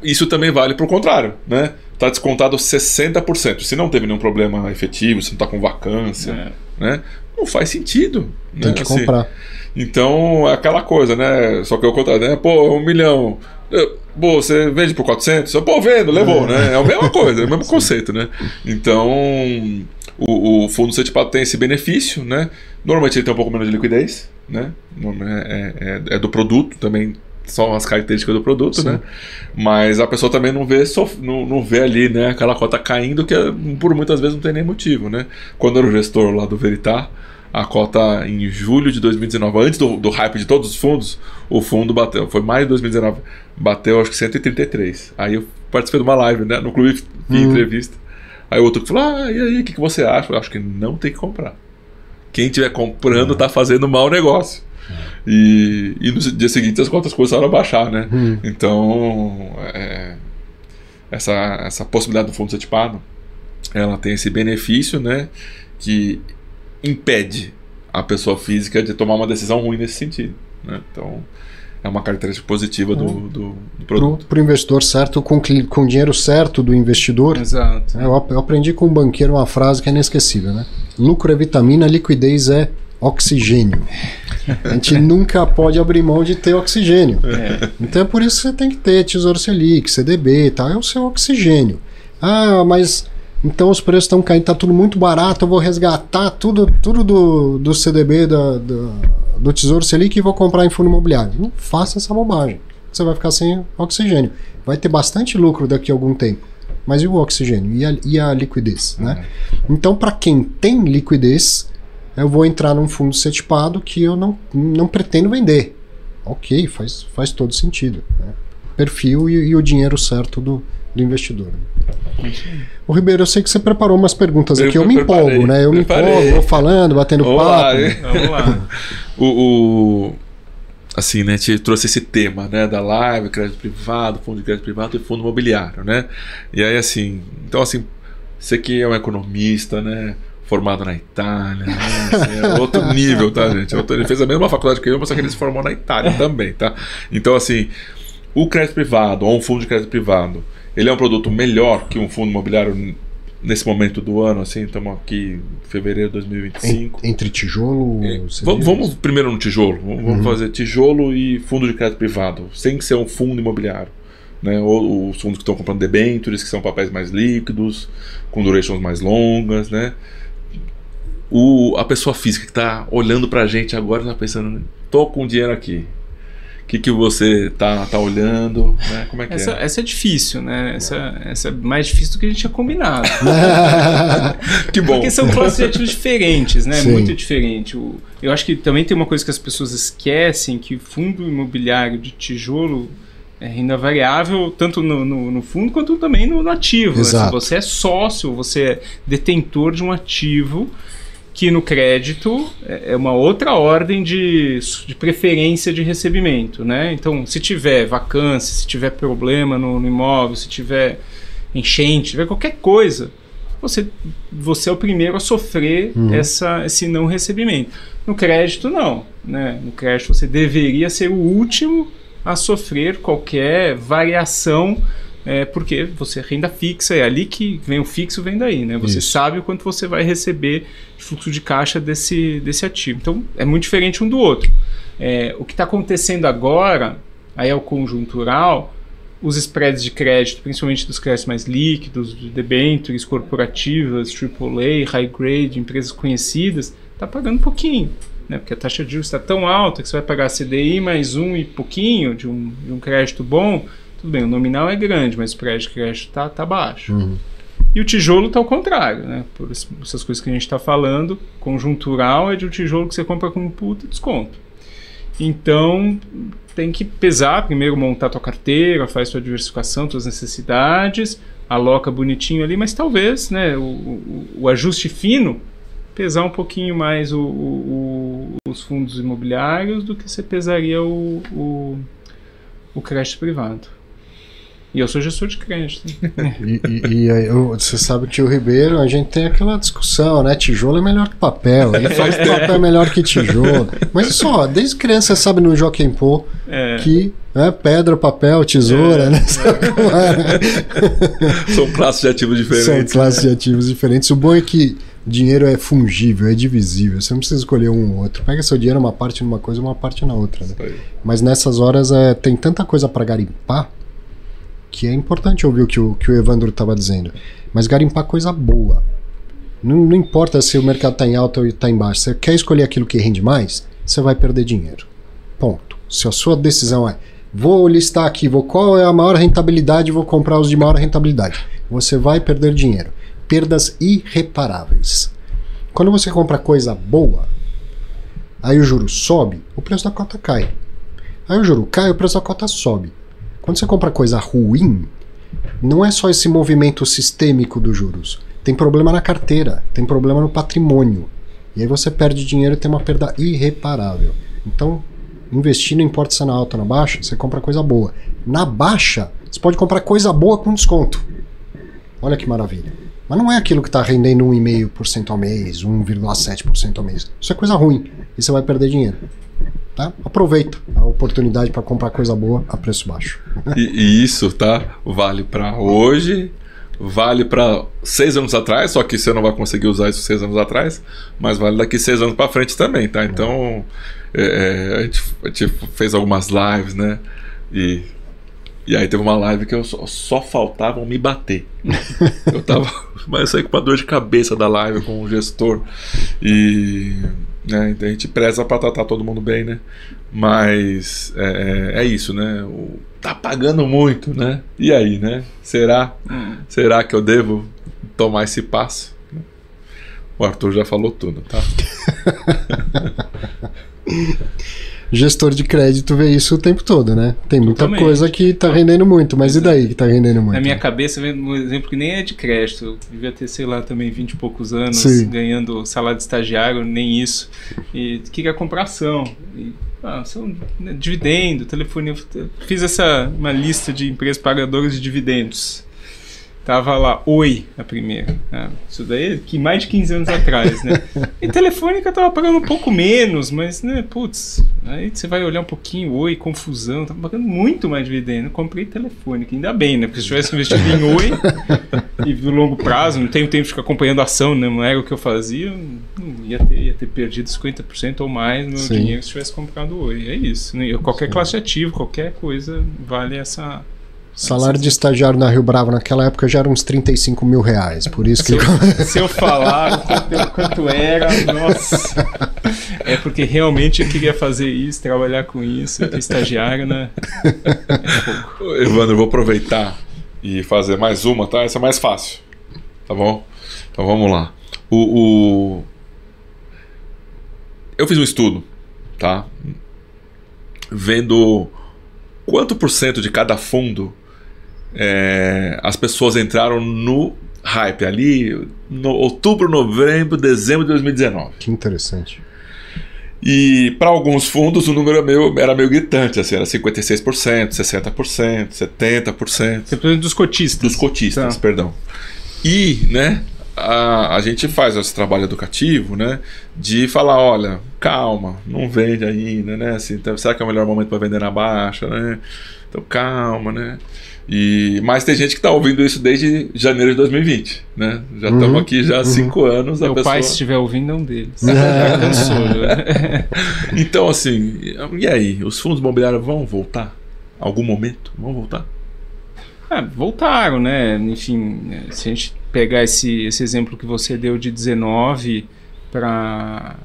isso também vale pro contrário, né? Tá descontado 60%. Se não teve nenhum problema efetivo, se não tá com vacância, né? Não faz sentido. Tem que comprar. Então, é aquela coisa, né? Só que é o contrário, né? Pô, 1 milhão. Pô, você vende por 400? Pô, vendo, levou, né? É a mesma coisa, é o mesmo conceito, né? Então, o fundo certificado tem esse benefício, né? Normalmente ele tem um pouco menos de liquidez, né? É do produto também. São as características do produto, né? Mas a pessoa também não vê ali, né, aquela cota caindo, que por muitas vezes não tem nem motivo, né? Quando era o gestor lá do Veritar, a cota em julho de 2019, antes do hype de todos os fundos, o fundo bateu, foi maio de 2019, bateu acho que 133. Aí eu participei de uma live, né, no Clube de Entrevista. Aí o outro falou, e aí, o que você acha? Eu acho que não tem que comprar. Quem estiver comprando está fazendo mau negócio. E no dia seguinte as cotas começaram a baixar, né? Então, essa possibilidade do fundo certificado, ela tem esse benefício, né, que impede a pessoa física de tomar uma decisão ruim nesse sentido, né? Então, é uma característica positiva do produto. Para o investidor certo, com o dinheiro certo do investidor. Exato. Eu aprendi com um banqueiro uma frase que é inesquecível, né? Lucro é vitamina, liquidez é oxigênio. A gente nunca pode abrir mão de ter oxigênio. Então é por isso que você tem que ter Tesouro Selic, CDB e tal, é o seu oxigênio. Mas então os preços estão caindo, está tudo muito barato, eu vou resgatar tudo do CDB, do Tesouro Selic e vou comprar em fundo imobiliário. Não faça essa bobagem, você vai ficar sem oxigênio. Vai ter bastante lucro daqui a algum tempo, mas e o oxigênio? E a liquidez? Né? Então, para quem tem liquidez, eu vou entrar num fundo certificado que eu não pretendo vender. Ok, faz todo sentido. Né? Perfil e o dinheiro certo do investidor. O Ribeiro, eu sei que você preparou umas perguntas aqui. Eu me empolgo, né? Eu me empolgo, vou falando, batendo papo. Vamos lá. Assim, né, a gente trouxe esse tema, né, da live, crédito privado, fundo de crédito privado e fundo imobiliário, né? E aí, assim, então, assim, você que é um economista, né, formado na Itália, né, assim, é outro nível, tá, gente? Ele fez a mesma faculdade que eu, mas só que ele se formou na Itália também, tá? Então, assim, o crédito privado, ou um fundo de crédito privado, ele é um produto melhor que um fundo imobiliário nesse momento do ano, assim, estamos aqui em fevereiro de 2025. Entre tijolo... Vamos primeiro no tijolo. Vamos fazer tijolo e fundo de crédito privado, sem ser um fundo imobiliário. Né? Ou os fundos que estão comprando debêntures, que são papéis mais líquidos, com durations mais longas, né? A pessoa física que está olhando para a gente agora está pensando, tô com dinheiro aqui. O que você tá olhando, né? Como é que essa é difícil, né? Essa é mais difícil do que a gente tinha combinado. Que bom. Porque são classes de ativos diferentes, né? Sim. Muito diferente. Eu acho que também tem uma coisa que as pessoas esquecem, que fundo imobiliário de tijolo é renda variável tanto no fundo quanto também no ativo. Né? Se você é sócio, você é detentor de um ativo, que no crédito é uma outra ordem de preferência de recebimento, né? Então, se tiver vacância, se tiver problema no imóvel, se tiver enchente, se tiver qualquer coisa, você é o primeiro a sofrer esse não recebimento. No crédito, não. Né? No crédito, você deveria ser o último a sofrer qualquer variação, porque você é renda fixa, é ali que vem o fixo, vem daí, né? Você sabe o quanto você vai receber de fluxo de caixa desse ativo. Então, é muito diferente um do outro. O que está acontecendo agora Aí é o conjuntural, os spreads de crédito, principalmente dos créditos mais líquidos, de debêntures corporativas, AAA, high grade, empresas conhecidas, está pagando pouquinho, né? Porque a taxa de juros está tão alta que você vai pagar CDI mais um e pouquinho de um crédito bom. Tudo bem, o nominal é grande, mas o spread de crédito tá baixo. Uhum. E o tijolo está ao contrário, né? Por essas coisas que a gente está falando, conjuntural é de um tijolo que você compra com um puta desconto. Então, tem que pesar, primeiro montar tua carteira, faz tua diversificação, tuas necessidades, aloca bonitinho ali, mas talvez, né, o ajuste fino, pesar um pouquinho mais os fundos imobiliários do que você pesaria o crédito privado. E eu sou gestor de crédito. Você sabe que o Ribeiro, a gente tem aquela discussão, né? Tijolo é melhor que papel. Ele faz papel melhor que tijolo. Mas só, desde criança você sabe no Joaquim Pô que pedra, papel, tesoura, né? São classes de ativos diferentes. São classes de ativos diferentes. O bom é que dinheiro é fungível, é divisível. Você não precisa escolher um ou outro. Pega seu dinheiro uma parte numa coisa e uma parte na outra. Né? Mas nessas horas tem tanta coisa para garimpar que é importante ouvir o que o Evandro estava dizendo. Mas garimpar coisa boa. Não importa se o mercado está em alta ou está em baixa. Você quer escolher aquilo que rende mais, você vai perder dinheiro. Ponto. Se a sua decisão é vou listar aqui, qual é a maior rentabilidade, vou comprar os de maior rentabilidade. Você vai perder dinheiro. Perdas irreparáveis. Quando você compra coisa boa, aí o juro sobe, o preço da cota cai. Aí o juro cai, o preço da cota sobe. Quando você compra coisa ruim, não é só esse movimento sistêmico dos juros. Tem problema na carteira, tem problema no patrimônio. E aí você perde dinheiro e tem uma perda irreparável. Então, investir não importa se é na alta ou na baixa, você compra coisa boa. Na baixa, você pode comprar coisa boa com desconto. Olha que maravilha. Mas não é aquilo que está rendendo 1,5% ao mês, 1,7% ao mês. Isso é coisa ruim e você vai perder dinheiro. Tá? Aproveita a oportunidade para comprar coisa boa a preço baixo. E isso, tá? Vale para hoje, vale para 6 anos atrás, só que você não vai conseguir usar isso 6 anos atrás, mas vale daqui 6 anos para frente também, tá? Então, a gente fez algumas lives, né? E aí teve uma live que eu só faltavam me bater. Mas eu saí com uma dor de cabeça da live com o gestor. Né, a gente preza para tratar todo mundo bem, né? Mas é isso, né? Tá pagando muito, né? E aí, né? Será que eu devo tomar esse passo? O Arthur já falou tudo, tá? Gestor de crédito vê isso o tempo todo, né? Tem muita Totalmente. Coisa que tá rendendo muito, mas e daí que tá rendendo muito? Na minha cabeça, vendo um exemplo que nem é de crédito, eu devia ter, sei lá, também 20 e poucos anos, Sim. ganhando salário de estagiário, nem isso. E o que é comprar ação? São dividendo, telefone. Fiz uma lista de empresas pagadoras de dividendos. Tava lá, Oi, a primeira. Isso daí que mais de 15 anos atrás, né? E Telefônica tava pagando um pouco menos, mas, né, putz, aí você vai olhar um pouquinho, Oi, confusão, tava pagando muito mais dividendo. Eu comprei Telefônica, ainda bem, né? Porque se eu tivesse investido em Oi e no longo prazo, não tenho tempo de ficar acompanhando a ação, né? Não era o que eu fazia, ia ter perdido 50% ou mais no meu dinheiro se tivesse comprado Oi. É isso, né? Qualquer classe de ativo, qualquer coisa vale essa... Salário de estagiário na Rio Bravo naquela época já era uns 35 mil reais, por isso que... Se eu falar quanto era, nossa... É porque realmente eu queria fazer isso, trabalhar com isso, ter estagiário, né? pouco. Evandro, eu vou aproveitar e fazer mais uma, tá? Essa é mais fácil, tá bom? Então vamos lá. Eu fiz um estudo, tá? Vendo quanto por cento de cada fundo as pessoas entraram no hype ali no outubro, novembro, dezembro de 2019. Que interessante. E para alguns fundos o número era meio gritante, assim, era 56%, 60%, 70%. Você precisa dos cotistas. Dos cotistas, perdão. E, né, a gente faz esse trabalho educativo, né, de falar, olha, calma, não vende ainda, né, assim, será que é o melhor momento para vender na baixa, né? Então calma, né? Mas tem gente que está ouvindo isso desde janeiro de 2020, né? Já estamos aqui já há 5 anos. Meu pai, se estiver ouvindo, é um deles. Então, assim, e aí? Os fundos imobiliários vão voltar? Algum momento vão voltar? Voltaram, né? Enfim, se a gente pegar esse exemplo que você deu de 19 para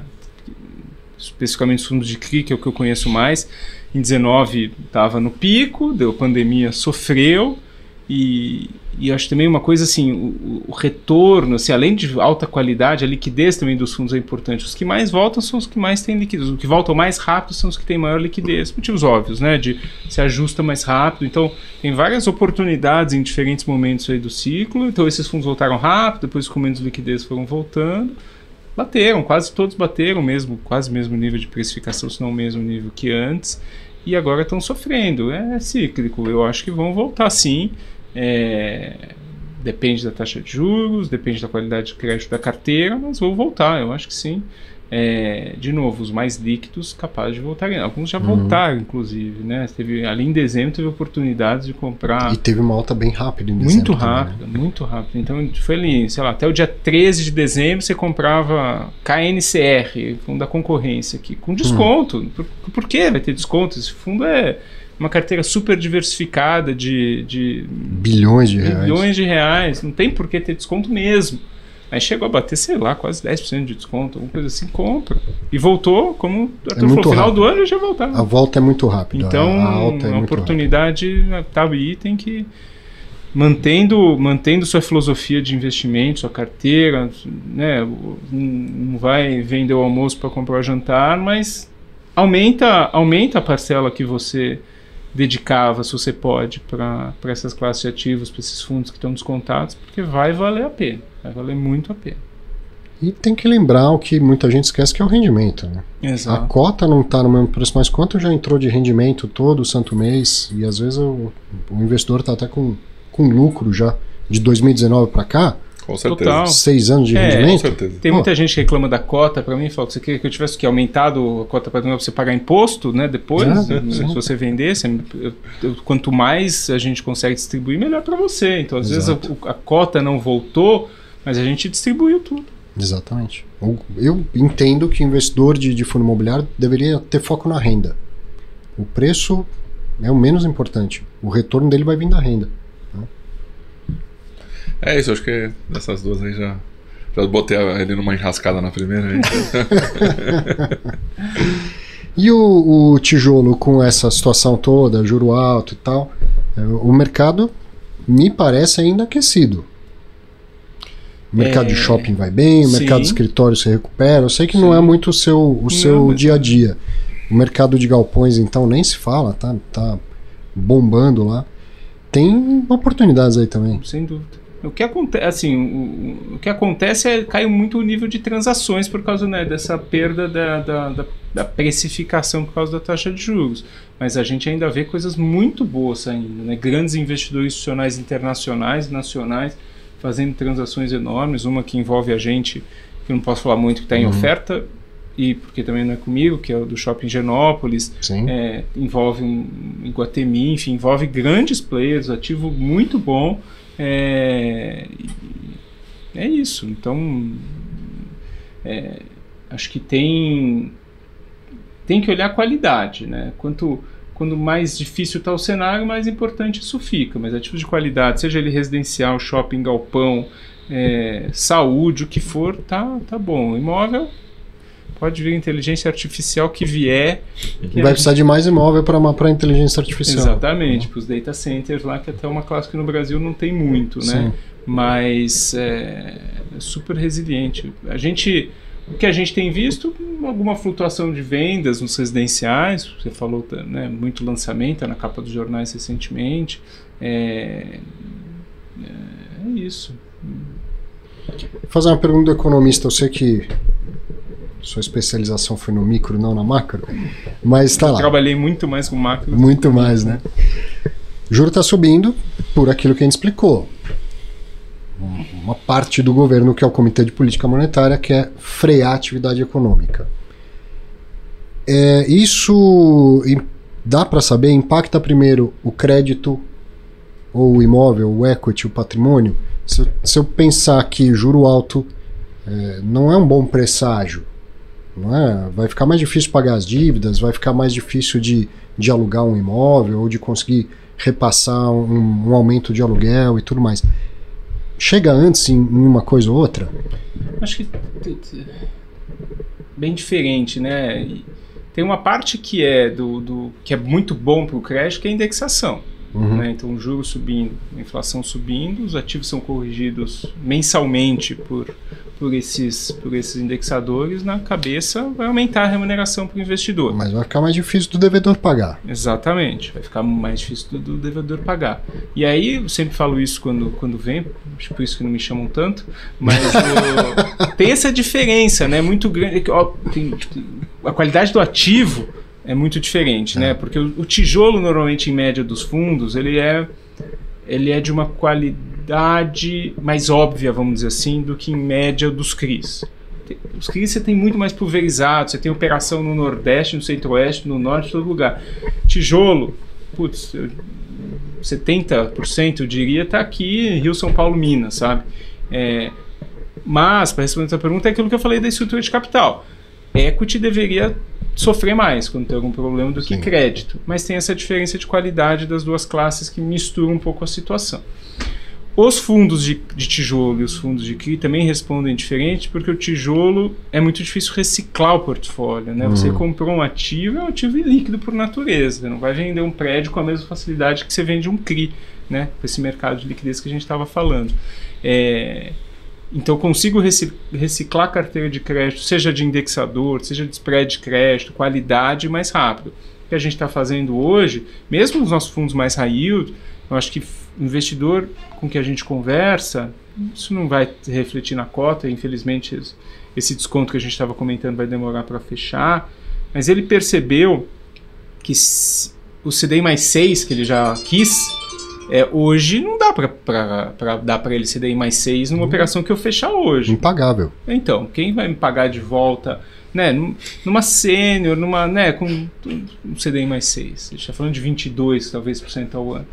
especificamente os fundos de CRI, que é o que eu conheço mais, em 19 estava no pico, deu pandemia, sofreu, e acho também uma coisa assim, o retorno, assim, além de alta qualidade, a liquidez também dos fundos é importante. Os que mais voltam são os que mais têm liquidez. Os que voltam mais rápido são os que têm maior liquidez. Motivos óbvios, né? De se ajusta mais rápido. Então, tem várias oportunidades em diferentes momentos aí do ciclo. Então, esses fundos voltaram rápido, depois com menos liquidez foram voltando. Bateram, quase todos bateram mesmo, quase o mesmo nível de precificação, se não o mesmo nível que antes. E agora estão sofrendo. É cíclico. Eu acho que vão voltar sim. Depende da taxa de juros, depende da qualidade de crédito da carteira, mas vou voltar, eu acho que sim. De novo, os mais líquidos capazes de voltarem. Alguns já voltaram, inclusive, né? Ali em dezembro teve oportunidades de comprar. E teve uma alta bem rápida em dezembro. Muito rápida, né? Muito rápida. Então foi ali, sei lá, até o dia 13 de dezembro você comprava KNCR, fundo da concorrência aqui, com desconto. Por que vai ter desconto? Esse fundo é uma carteira super diversificada de bilhões de reais. Não tem por que ter desconto mesmo. Aí chegou a bater, sei lá, quase 10% de desconto, alguma coisa assim, compra. E voltou, como até no final do ano já voltava. A volta é muito rápida. Então, a oportunidade está aí, tem que mantendo sua filosofia de investimento, sua carteira, né? Não vai vender o almoço para comprar o jantar, mas aumenta a parcela que você dedicava, se você pode, para essas classes de ativos, para esses fundos que estão descontados, porque vai valer a pena, vai valer muito a pena. E tem que lembrar o que muita gente esquece, que é o rendimento, né? Exato. A cota não está no mesmo preço, mas quanto já entrou de rendimento todo santo mês, e às vezes o investidor está até com lucro já de 2019 para cá. Com certeza. Total. 6 anos de rendimento. Com certeza. Tem muita gente que reclama da cota para mim, fala que você queria que eu tivesse aumentado a cota para você pagar imposto, né, depois, se você vendesse. Quanto mais a gente consegue distribuir, melhor para você. Então, às vezes a cota não voltou, mas a gente distribuiu tudo. Exatamente. Eu entendo que o investidor de fundo imobiliário deveria ter foco na renda. O preço é o menos importante. O retorno dele vai vir da renda. É isso, acho que dessas duas aí já botei ele numa enrascada na primeira. Aí. E o tijolo com essa situação toda, juro alto e tal, o mercado me parece ainda aquecido. O mercado de shopping vai bem, o mercado de escritório se recupera. Eu sei que não é muito o seu dia a dia. O mercado de galpões, então, nem se fala, tá bombando lá. Tem oportunidades aí também. Sem dúvida. O que acontece, assim, o que acontece é que cai muito o nível de transações por causa, né, dessa perda da precificação por causa da taxa de juros. Mas a gente ainda vê coisas muito boas saindo, né? Grandes investidores institucionais internacionais e nacionais fazendo transações enormes. Uma que envolve a gente, que eu não posso falar muito, que está em oferta, e porque também não é comigo, que é o do Shopping Higienópolis, envolve um Iguatemi, enfim, envolve grandes players, ativo muito bom. É isso. Então, acho que tem que olhar a qualidade, né? Quando mais difícil está o cenário, mais importante isso fica. Mas ativos de qualidade, seja ele residencial, shopping, galpão, saúde, o que for, tá bom. Imóvel, pode vir inteligência artificial que vier. Vai precisar de mais imóvel para inteligência artificial. Exatamente, para os data centers lá, que até uma classe que no Brasil não tem muito, né? Sim. Mas é super resiliente. O que a gente tem visto, alguma flutuação de vendas nos residenciais, você falou, né, muito lançamento na capa dos jornais recentemente. É isso. Vou fazer uma pergunta do economista. Eu sei que sua especialização foi no micro, não na macro, mas está lá. Trabalhei muito mais com macro. Muito mais, né? O juro está subindo por aquilo que a gente explicou. Uma parte do governo, que é o Comitê de Política Monetária, quer frear a atividade econômica. Isso dá para saber, impacta primeiro o crédito, ou o imóvel, o equity, o patrimônio? Se eu pensar que juro alto não é um bom presságio, não é? Vai ficar mais difícil pagar as dívidas, vai ficar mais difícil de de alugar um imóvel ou de conseguir repassar um aumento de aluguel e tudo mais. Chega antes em uma coisa ou outra? Acho que bem diferente, né? Tem uma parte que é que é muito bom para o crédito, que é a indexação. Né? Então, o juro subindo, a inflação subindo, os ativos são corrigidos mensalmente por esses indexadores, na cabeça vai aumentar a remuneração para o investidor. Mas vai ficar mais difícil do devedor pagar. Exatamente, vai ficar mais difícil do devedor pagar. E aí, eu sempre falo isso quando vem, acho por isso que não me chamam tanto, mas tem essa diferença, né, muito grande. A qualidade do ativo é muito diferente, né? Porque o tijolo, normalmente, em média dos fundos, ele é de uma qualidade mais óbvia, vamos dizer assim, do que em média dos CRIs. Os CRIs você tem muito mais pulverizado, você tem operação no Nordeste, no Centro-Oeste, no Norte, em todo lugar. Tijolo, 70%, eu diria, está aqui em Rio, São Paulo, Minas, sabe? Mas, para responder a sua pergunta, é aquilo que eu falei da estrutura de capital. Equity deveria sofrer mais quando tem algum problema do que crédito, mas tem essa diferença de qualidade das duas classes que misturam um pouco a situação. Os fundos de tijolo e os fundos de CRI também respondem diferente, porque o tijolo é muito difícil reciclar o portfólio, né? Você comprou um ativo, é um ativo líquido por natureza, você não vai vender um prédio com a mesma facilidade que você vende um CRI, né? Com esse mercado de liquidez que a gente estava falando. Então, eu consigo reciclar a carteira de crédito, seja de indexador, seja de spread de crédito, qualidade, mais rápido. O que a gente está fazendo hoje, mesmo nos nossos fundos mais high yield, eu acho que o investidor com que a gente conversa, isso não vai refletir na cota, infelizmente esse desconto que a gente estava comentando vai demorar para fechar, mas ele percebeu que o CDI mais 6 que ele já quis, hoje não dá para dar para ele CDI mais 6 numa operação que eu fechar hoje. Impagável. Então, quem vai me pagar de volta, né, numa sênior, né, com um CDI mais 6? A gente está falando de 22, talvez, % ao ano.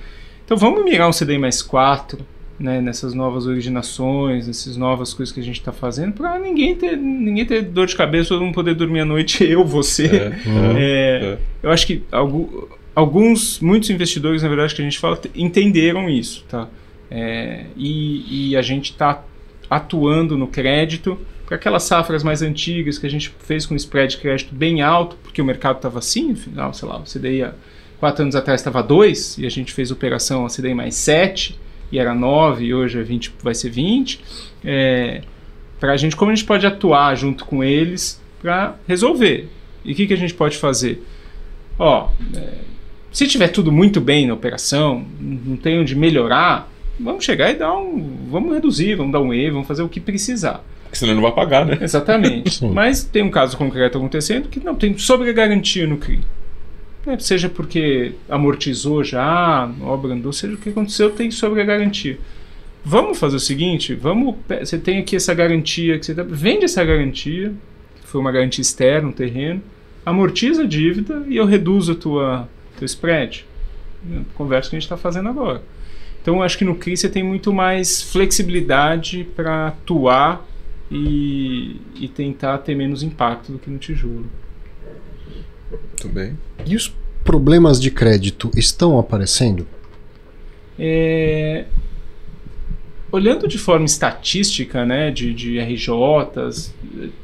Então, vamos mirar um CDI mais 4, né, nessas novas originações, nessas novas coisas que a gente está fazendo, para ninguém ter dor de cabeça, todo mundo poder dormir à noite, você. Eu acho que muitos investidores, na verdade, que a gente fala, entenderam isso, tá? E a gente está atuando no crédito para aquelas safras mais antigas que a gente fez com spread de crédito bem alto, porque o mercado estava assim, no final, sei lá, o CDI há 4 anos atrás estava 2, e a gente fez operação a CDI mais 7, e era 9, e hoje é 20, vai ser 20. Para a gente, como a gente pode atuar junto com eles para resolver? E o que a gente pode fazer? Se tiver tudo muito bem na operação, não tem onde melhorar, vamos chegar e vamos reduzir, vamos dar um E, vamos fazer o que precisar. Porque senão não vai pagar, né? Exatamente. Mas tem um caso concreto acontecendo que não tem sobregarantia no CRI. Seja porque amortizou já, obra andou, seja o que aconteceu, tem sobregarantia. Vamos fazer o seguinte, você tem aqui essa garantia, vende essa garantia, que foi uma garantia externa, um terreno, amortiza a dívida e eu reduzo teu spread. Conversa que a gente está fazendo agora. Então, eu acho que no CRI você tem muito mais flexibilidade para atuar e tentar ter menos impacto do que no tijolo. Muito bem. E os problemas de crédito estão aparecendo? Olhando de forma estatística, né, de RJs,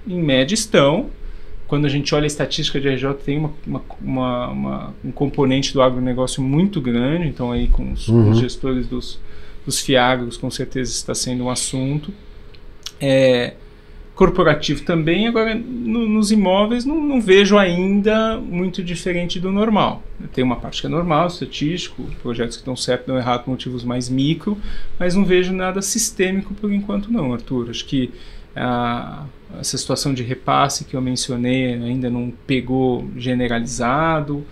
em média estão. Quando a gente olha a estatística de RJ, tem um componente do agronegócio muito grande, então aí com os gestores dos FIAGROS, com certeza está sendo um assunto. Corporativo também, agora nos imóveis não vejo ainda muito diferente do normal. Tem uma parte que é normal, estatístico, projetos que estão certo, dão errado por motivos mais micro, mas não vejo nada sistêmico por enquanto não, Arthur. Acho que essa situação de repasse que eu mencionei ainda não pegou generalizado,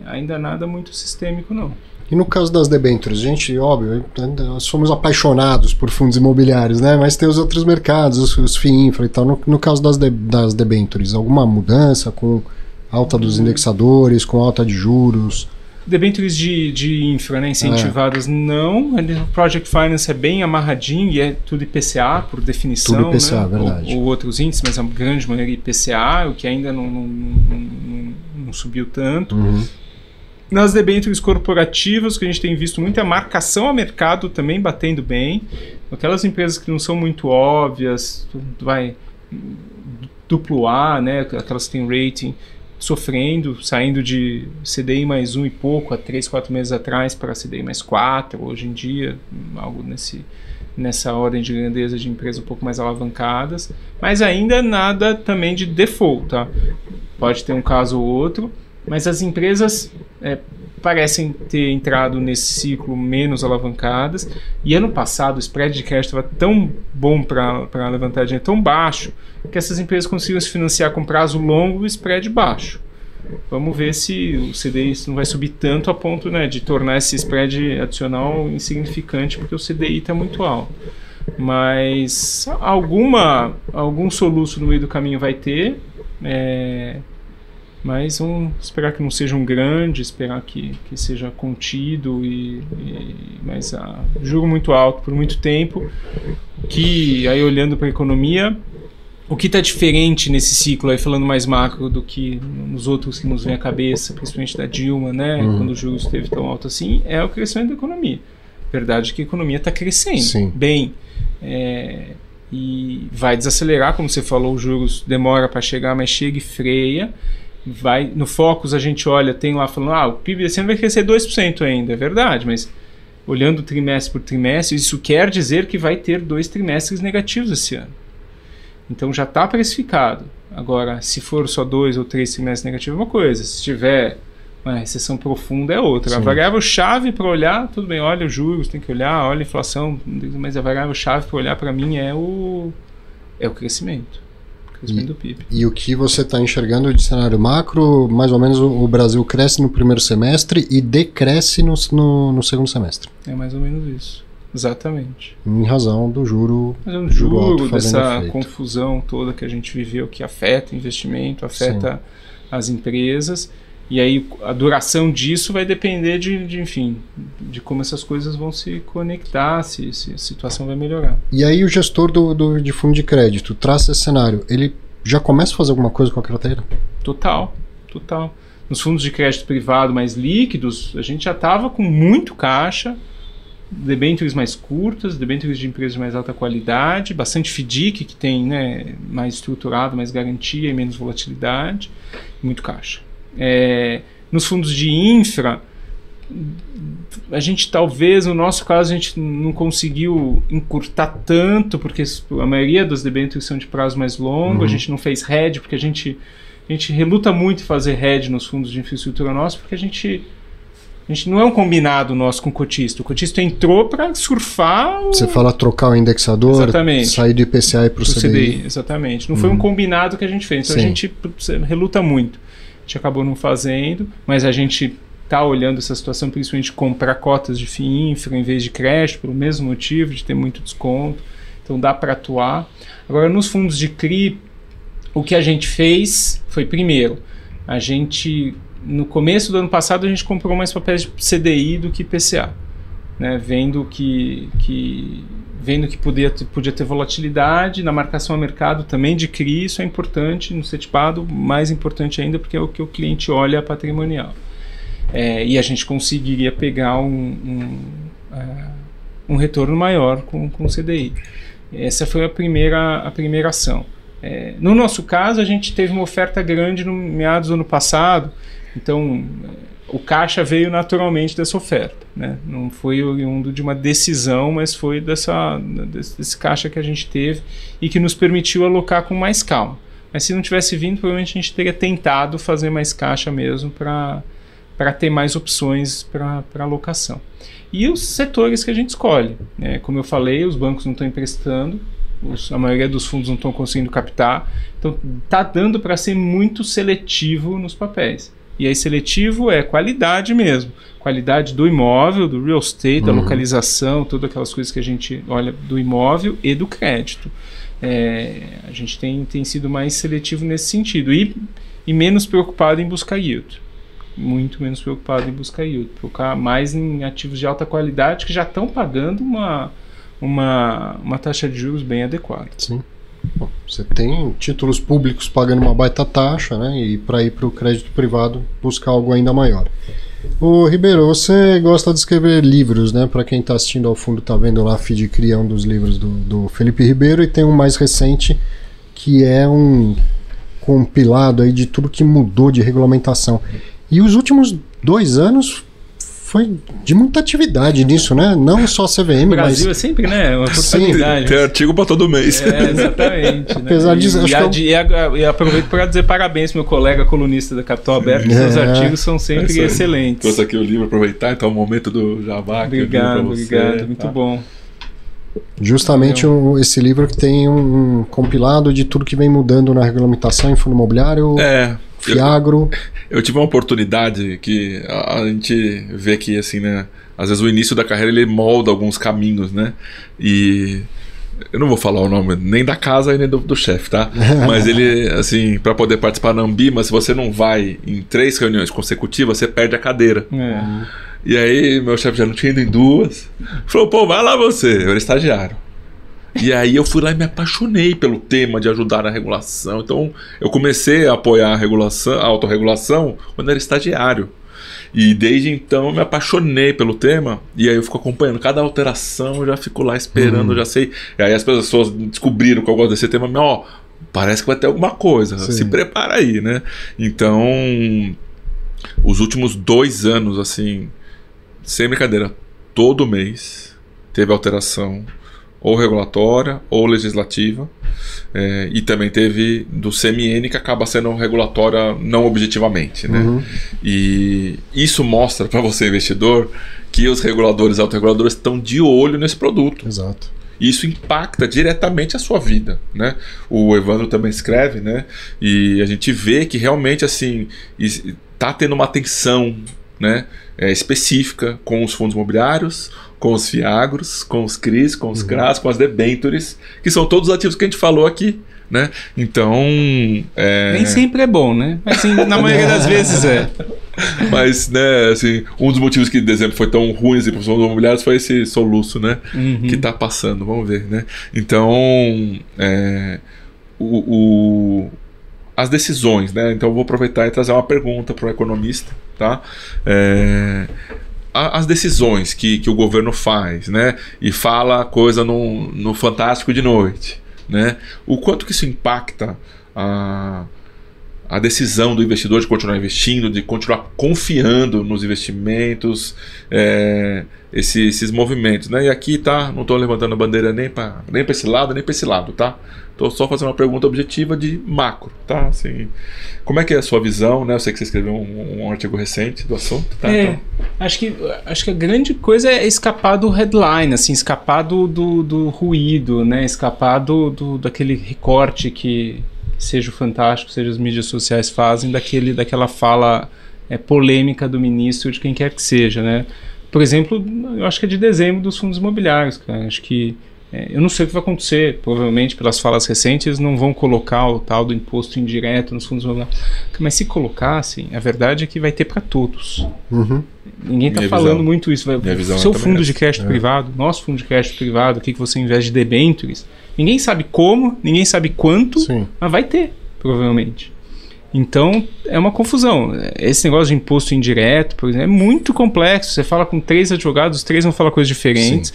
ainda nada muito sistêmico não. E no caso das debêntures, gente, óbvio, nós somos apaixonados por fundos imobiliários, né? Mas tem os outros mercados, os FIINFRA e tal. No caso das debêntures, alguma mudança com alta dos indexadores, com alta de juros? Debêntures de infra, né, incentivadas, não. O Project Finance é bem amarradinho e é tudo IPCA, por definição. Tudo IPCA, né? Verdade. Ou outros índices, mas a grande maioria IPCA, o que ainda não subiu tanto. Nas debêntures corporativas, que a gente tem visto muito, é a marcação a mercado também batendo bem. Aquelas empresas que não são muito óbvias, vai duplo A, né, aquelas que têm rating, sofrendo, saindo de CDI mais 1 e pouco há 3, 4 meses atrás para CDI mais 4, hoje em dia, algo nessa ordem de grandeza de empresas um pouco mais alavancadas, mas ainda nada também de default, tá? Pode ter um caso ou outro, mas as empresas parecem ter entrado nesse ciclo menos alavancadas, e ano passado o spread de cash estava tão bom para levantar dinheiro, tão baixo, que essas empresas conseguiram se financiar com prazo longo e spread baixo. Vamos ver se o CDI não vai subir tanto a ponto, né, de tornar esse spread adicional insignificante, porque o CDI está muito alto. Mas algum soluço no meio do caminho vai ter, mas vamos esperar que não seja um grande, esperar que seja contido, mas juro muito alto por muito tempo, que aí olhando para a economia, o que está diferente nesse ciclo, aí falando mais macro do que nos outros que nos vem à cabeça, principalmente da Dilma, né, quando o juros esteve tão alto assim, é o crescimento da economia. Verdade que a economia está crescendo bem, e vai desacelerar, como você falou, os juros demora para chegar, mas chega e freia. No Focus a gente olha, tem lá falando, o PIB desse ano vai crescer 2% ainda, é verdade, mas olhando trimestre por trimestre, isso quer dizer que vai ter 2 trimestres negativos esse ano. Então já está precificado. Agora, se for só 2 ou 3 trimestres negativos é uma coisa, se tiver uma recessão profunda é outra. Sim. A variável-chave para olhar, tudo bem, olha os juros, tem que olhar, olha a inflação, mas a variável-chave para olhar para mim é o crescimento. Do PIB. E o que você está enxergando de cenário macro, mais ou menos o Brasil cresce no primeiro semestre e decresce no segundo semestre. É mais ou menos isso, exatamente. Em razão do juro alto, dessa efeito. Confusão toda que a gente viveu, que afeta investimento, afeta as empresas, e aí a duração disso vai depender de como essas coisas vão se conectar, se a situação vai melhorar. E aí o gestor de fundo de crédito traz esse cenário, ele já começa a fazer alguma coisa com a carteira? Total. Nos fundos de crédito privado mais líquidos, a gente já estava com muito caixa, debêntures mais curtas, debêntures de empresas de mais alta qualidade, bastante FDIC, que tem, né, mais estruturado, mais garantia e menos volatilidade, muito caixa. Nos fundos de infra, a gente talvez, no nosso caso, a gente não conseguiu encurtar tanto, porque a maioria das debêntures são de prazo mais longo, a gente não fez hedge, porque a gente reluta muito em fazer hedge nos fundos de infraestrutura nossos, porque a gente não é um combinado nosso com o cotista. O cotista entrou para surfar. Você fala trocar o indexador, exatamente, sair do IPCA para o CDI. Exatamente. Não foi um combinado que a gente fez. Então a gente reluta muito. A gente acabou não fazendo, mas a gente está olhando essa situação, principalmente comprar cotas de FII infra em vez de crédito, pelo mesmo motivo, de ter muito desconto. Então dá para atuar. Agora, nos fundos de CRI, o que a gente fez foi, primeiro, no começo do ano passado, a gente comprou mais papéis de CDI do que IPCA, né? Vendo que podia ter volatilidade na marcação a mercado também de CRI, isso é importante, no ser tipado, mais importante ainda, porque é o que o cliente olha patrimonial. E a gente conseguiria pegar um retorno maior com o CDI. Essa foi a primeira ação. No nosso caso, a gente teve uma oferta grande no meados do ano passado, então o caixa veio naturalmente dessa oferta, né? Não foi oriundo de uma decisão, mas foi desse caixa que a gente teve e que nos permitiu alocar com mais calma. Mas se não tivesse vindo, provavelmente a gente teria tentado fazer mais caixa mesmo para ter mais opções para alocação. E os setores que a gente escolhe, né? Como eu falei, os bancos não estão emprestando, a maioria dos fundos não estão conseguindo captar, então está dando para ser muito seletivo nos papéis. E aí seletivo é qualidade mesmo, qualidade do imóvel, do real estate, da localização, todas aquelas coisas que a gente olha do imóvel e do crédito. A gente tem sido mais seletivo nesse sentido e menos preocupado em buscar yield. Muito menos preocupado em buscar yield, focar mais em ativos de alta qualidade que já estão pagando uma taxa de juros bem adequada. Sim. Bom, você tem títulos públicos pagando uma baita taxa, né? E para ir para o crédito privado buscar algo ainda maior. Ô Ribeiro, você gosta de escrever livros, né? Para quem está assistindo ao fundo, tá vendo lá a Feed Cria, um dos livros do Felipe Ribeiro, e tem um mais recente que é um compilado aí de tudo que mudou de regulamentação. E os últimos 2 anos foi de muita atividade nisso, né? Não só a CVM, o Brasil mas... é sempre, né? Uma oportunidade. Tem artigo para todo mês. Exatamente. Apesar né? disso, e aproveito para dizer parabéns pro meu colega colunista da Capital Aberta, que seus artigos são sempre excelentes. Trouxe aqui o livro, aproveitar, então, o momento do Jabá. Obrigado, muito bom. Justamente esse livro que tem um compilado de tudo que vem mudando na regulamentação em fundo imobiliário, Fiagro. Eu tive uma oportunidade que a gente vê que, assim, né, às vezes o início da carreira ele molda alguns caminhos, né? E eu não vou falar o nome nem da casa e nem do chefe, tá? Mas ele, assim, para poder participar na Ambima, se você não vai em 3 reuniões consecutivas, você perde a cadeira. E aí, meu chefe já não tinha ido em 2. Falou, pô, vai lá você. Eu era estagiário. E aí eu fui lá e me apaixonei pelo tema de ajudar na regulação. Então, eu comecei a apoiar a regulação, a autorregulação quando era estagiário. E desde então eu me apaixonei pelo tema. E aí eu fico acompanhando cada alteração, eu já fico lá esperando, já sei. E aí as pessoas descobriram que eu gosto desse tema, mas parece que vai ter alguma coisa. Sim. Se prepara aí, né? Então, os últimos 2 anos, assim, sem brincadeira, todo mês teve alteração, ou regulatória ou legislativa, e também teve do CMN, que acaba sendo regulatória não objetivamente, né? E isso mostra para você, investidor, que os reguladores e autorreguladores estão de olho nesse produto. Exato. Isso impacta diretamente a sua vida, né? O Evandro também escreve, né? E a gente vê que realmente, assim, está tendo uma atenção, né, específica com os fundos imobiliários, com os fiagros, com os CRIs, com os CRAs, com as debentures, que são todos os ativos que a gente falou aqui, né? Então... Nem sempre é bom, né? Mas sim, na maioria das vezes é. Mas, né, assim, um dos motivos que, de exemplo, foi tão ruim para os fundos imobiliários foi esse soluço, né? Que está passando, vamos ver, né? Então, as decisões, né? Então eu vou aproveitar e trazer uma pergunta para o economista, tá? As decisões que o governo faz, né? E fala coisa no Fantástico de noite, né? O quanto que isso impacta a decisão do investidor de continuar investindo, de continuar confiando nos investimentos, esses movimentos, né? E aqui, tá, não estou levantando a bandeira nem para esse lado, nem para esse lado, tá? Estou só fazendo uma pergunta objetiva de macro, tá? Assim, como é que é a sua visão, né? Eu sei que você escreveu um artigo recente do assunto, tá? Então... acho que a grande coisa é escapar do headline, assim, escapar do ruído, né? Escapar daquele recorte que seja o Fantástico, seja as mídias sociais fazem, daquela fala polêmica do ministro, de quem quer que seja, né? Por exemplo, eu acho que é de dezembro dos fundos imobiliários, cara. Acho que eu não sei o que vai acontecer, provavelmente pelas falas recentes eles não vão colocar o tal do imposto indireto nos fundos imobiliários, mas se colocassem, a verdade é que vai ter para todos. Ninguém está falando muito isso. Seu fundo de crédito privado, nosso fundo de crédito privado, o que você investe de debêntures, ninguém sabe como, ninguém sabe quanto, mas vai ter, provavelmente. Então, é uma confusão. Esse negócio de imposto indireto, por exemplo, é muito complexo. Você fala com 3 advogados, os 3 vão falar coisas diferentes.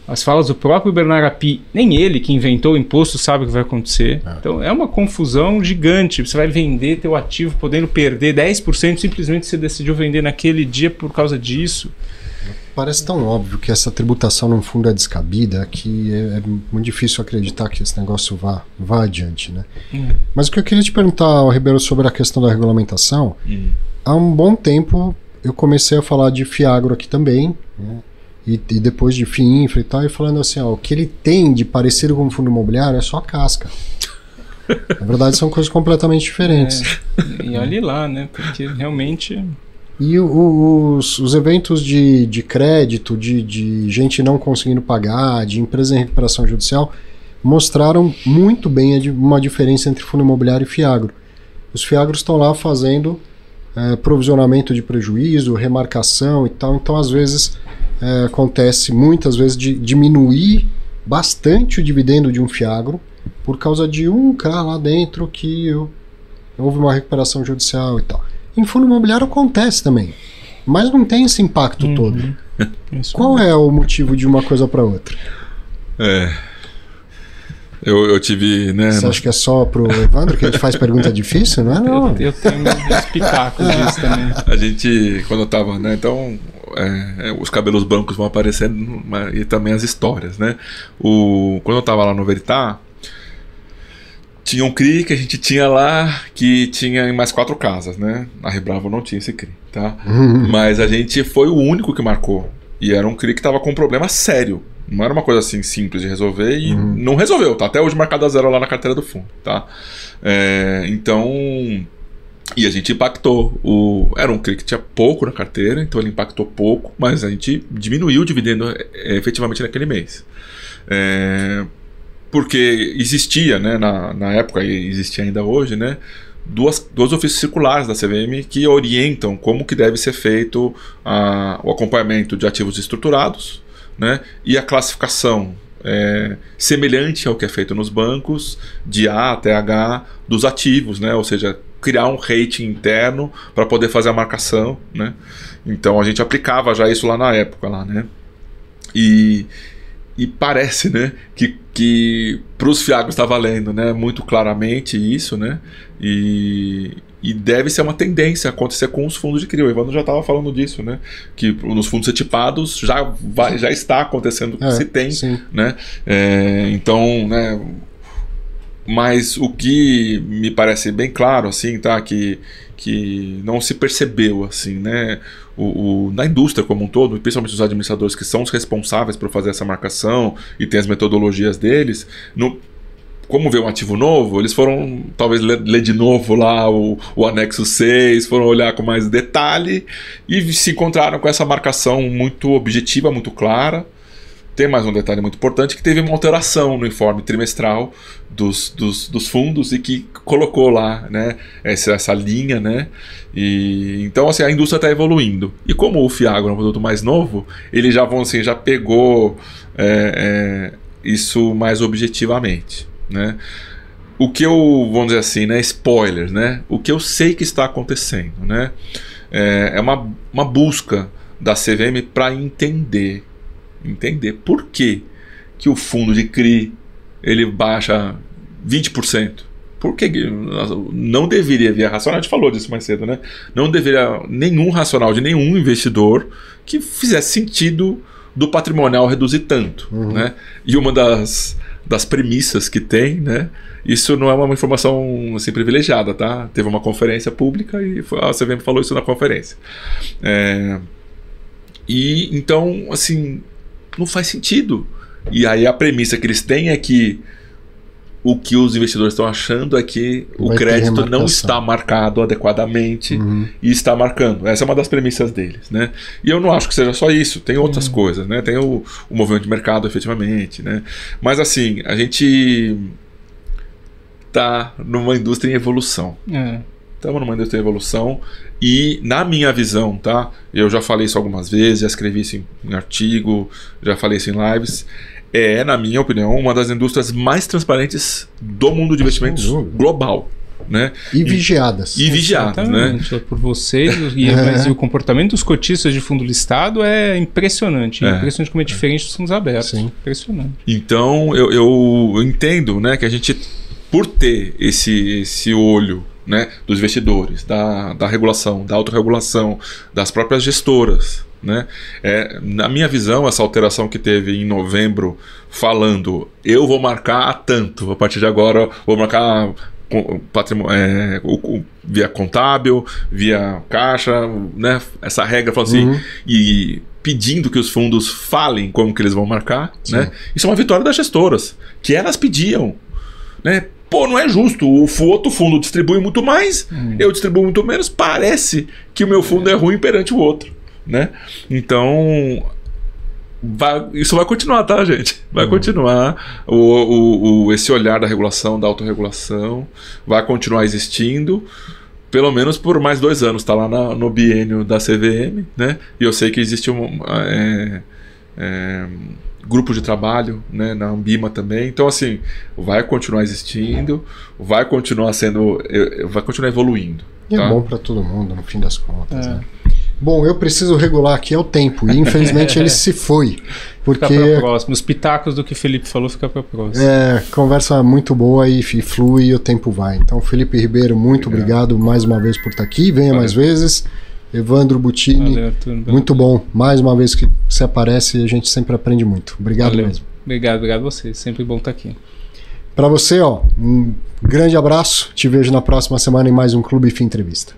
As falas do próprio Bernard Api, nem ele que inventou o imposto sabe o que vai acontecer. Então é uma confusão gigante. Você vai vender teu ativo podendo perder 10%, simplesmente você decidiu vender naquele dia por causa disso. Parece tão óbvio que essa tributação no fundo é descabida que é muito difícil acreditar que esse negócio vá adiante, né? Mas o que eu queria te perguntar, Ribeiro, sobre a questão da regulamentação, há um bom tempo eu comecei a falar de Fiagro aqui também, né? E depois de FIINFRA e tal, e falando assim, o que ele tem de parecido com o fundo imobiliário é só a casca. Na verdade, são coisas completamente diferentes. E olhe lá, né? Porque realmente... E os eventos de crédito, de gente não conseguindo pagar, de empresa em recuperação judicial, mostraram muito bem uma diferença entre fundo imobiliário e Fiagro. Os Fiagros estão lá fazendo provisionamento de prejuízo, remarcação e tal, então às vezes... acontece muitas vezes de diminuir bastante o dividendo de um Fiagro por causa de um cara lá dentro que houve uma recuperação judicial e tal. Em fundo imobiliário acontece também, mas não tem esse impacto todo. Qual é o motivo de uma coisa para outra? Eu tive, né? Você acha que é só pro Evandro que a gente faz pergunta difícil? Não é, não? Eu tenho meus pitacos disso também. A gente, quando eu tava, né? Então, os cabelos brancos vão aparecendo e também as histórias, né? Quando eu tava lá no Veritá, tinha um CRI que a gente tinha lá que tinha em mais 4 casas, né? Na Rio Bravo não tinha esse CRI, tá? Mas a gente foi o único que marcou. E era um CRI que tava com um problema sério. Não era uma coisa assim simples de resolver e não resolveu, tá até hoje marcado a 0 lá na carteira do fundo, tá? Então, e a gente impactou. Era um CRI que tinha pouco na carteira, então ele impactou pouco, mas a gente diminuiu o dividendo efetivamente naquele mês. Porque existia, né, na época, e existe ainda hoje, né, duas ofícios circulares da CVM que orientam como que deve ser feito o acompanhamento de ativos estruturados, né, e a classificação semelhante ao que é feito nos bancos, de A até H, dos ativos, né, ou seja, criar um rating interno para poder fazer a marcação, né. Então a gente aplicava já isso lá na época, lá, né, e parece, né, que para os FIAGROS está valendo, né, muito claramente isso, né, e deve ser uma tendência a acontecer com os fundos de CRI. O Evandro já estava falando disso, né, que nos fundos retipados já está acontecendo, se tem, né, então, né, mas o que me parece bem claro, assim, tá, que não se percebeu, assim, né, na indústria como um todo, principalmente os administradores que são os responsáveis por fazer essa marcação e tem as metodologias deles, como vê um ativo novo, eles foram talvez ler de novo lá o anexo 6, foram olhar com mais detalhe e se encontraram com essa marcação muito objetiva, muito clara. Tem mais um detalhe muito importante, que teve uma alteração no informe trimestral dos fundos e que colocou lá, né, essa linha, né, e então assim, a indústria está evoluindo. E como o FIAGRO é um produto mais novo, ele já pegou isso mais objetivamente, né. O que eu, vamos dizer assim, né, spoilers, né, o que eu sei que está acontecendo, né, é uma busca da CVM para entender por que o fundo de CRI ele baixa 20%. Por que não deveria vir racional? A gente falou disso mais cedo, né? Não deveria nenhum racional de nenhum investidor que fizesse sentido do patrimonial reduzir tanto, né? E uma das premissas que tem, né? Isso não é uma informação assim, privilegiada, tá? Teve uma conferência pública e a CVM falou isso na conferência. E então, assim, não faz sentido. E aí a premissa que eles têm é que o que os investidores estão achando é que o crédito não está marcado adequadamente e está marcando. Essa é uma das premissas deles, né? E eu não acho que seja só isso, tem outras coisas, né? Tem o movimento de mercado efetivamente, né? Mas assim, a gente está numa indústria em evolução. Estamos numa indústria em evolução e, na minha visão, tá? Eu já falei isso algumas vezes, já escrevi isso em artigo, já falei isso em lives. Na minha opinião, uma das indústrias mais transparentes do mundo de investimentos global, né? E vigiadas. E vigiadas, né? Por vocês, mas o comportamento dos cotistas de fundo listado é impressionante. Impressionante como é diferente dos fundos abertos. Sim. Impressionante. Então, eu entendo, né, que a gente, por ter esse olho, né, dos investidores, da regulação, da autorregulação, das próprias gestoras, né? Na minha visão, essa alteração que teve em novembro, falando eu vou marcar tanto, a partir de agora vou marcar via contábil, via caixa, né? Essa regra falando assim, e pedindo que os fundos falem como que eles vão marcar, né? Isso é uma vitória das gestoras, que elas pediam, né? Pô, não é justo, o outro fundo distribui muito mais, eu distribuo muito menos, parece que o meu fundo é ruim perante o outro, né? Então, isso vai continuar, tá, gente? Vai continuar, esse olhar da regulação, da autorregulação, vai continuar existindo, pelo menos por mais 2 anos, tá lá no biênio da CVM, né? E eu sei que existe grupos de trabalho, né, na Ambima também. Então, assim, vai continuar existindo, vai continuar evoluindo. E tá? É bom para todo mundo, no fim das contas. Né? Bom, eu preciso regular aqui o tempo, e infelizmente ele se foi. Porque fica para próximo. Os pitacos do que o Felipe falou fica para próximo. Conversa muito boa e flui e o tempo vai. Então, Felipe Ribeiro, muito obrigado mais uma vez por estar aqui. Venha mais vezes. Evandro Buttini, Valeu, Arthur, muito bom. Mais uma vez que você aparece, a gente sempre aprende muito. Obrigado mesmo. Obrigado a você. Sempre bom estar aqui. Para você, um grande abraço. Te vejo na próxima semana em mais um Clube Fim Entrevista.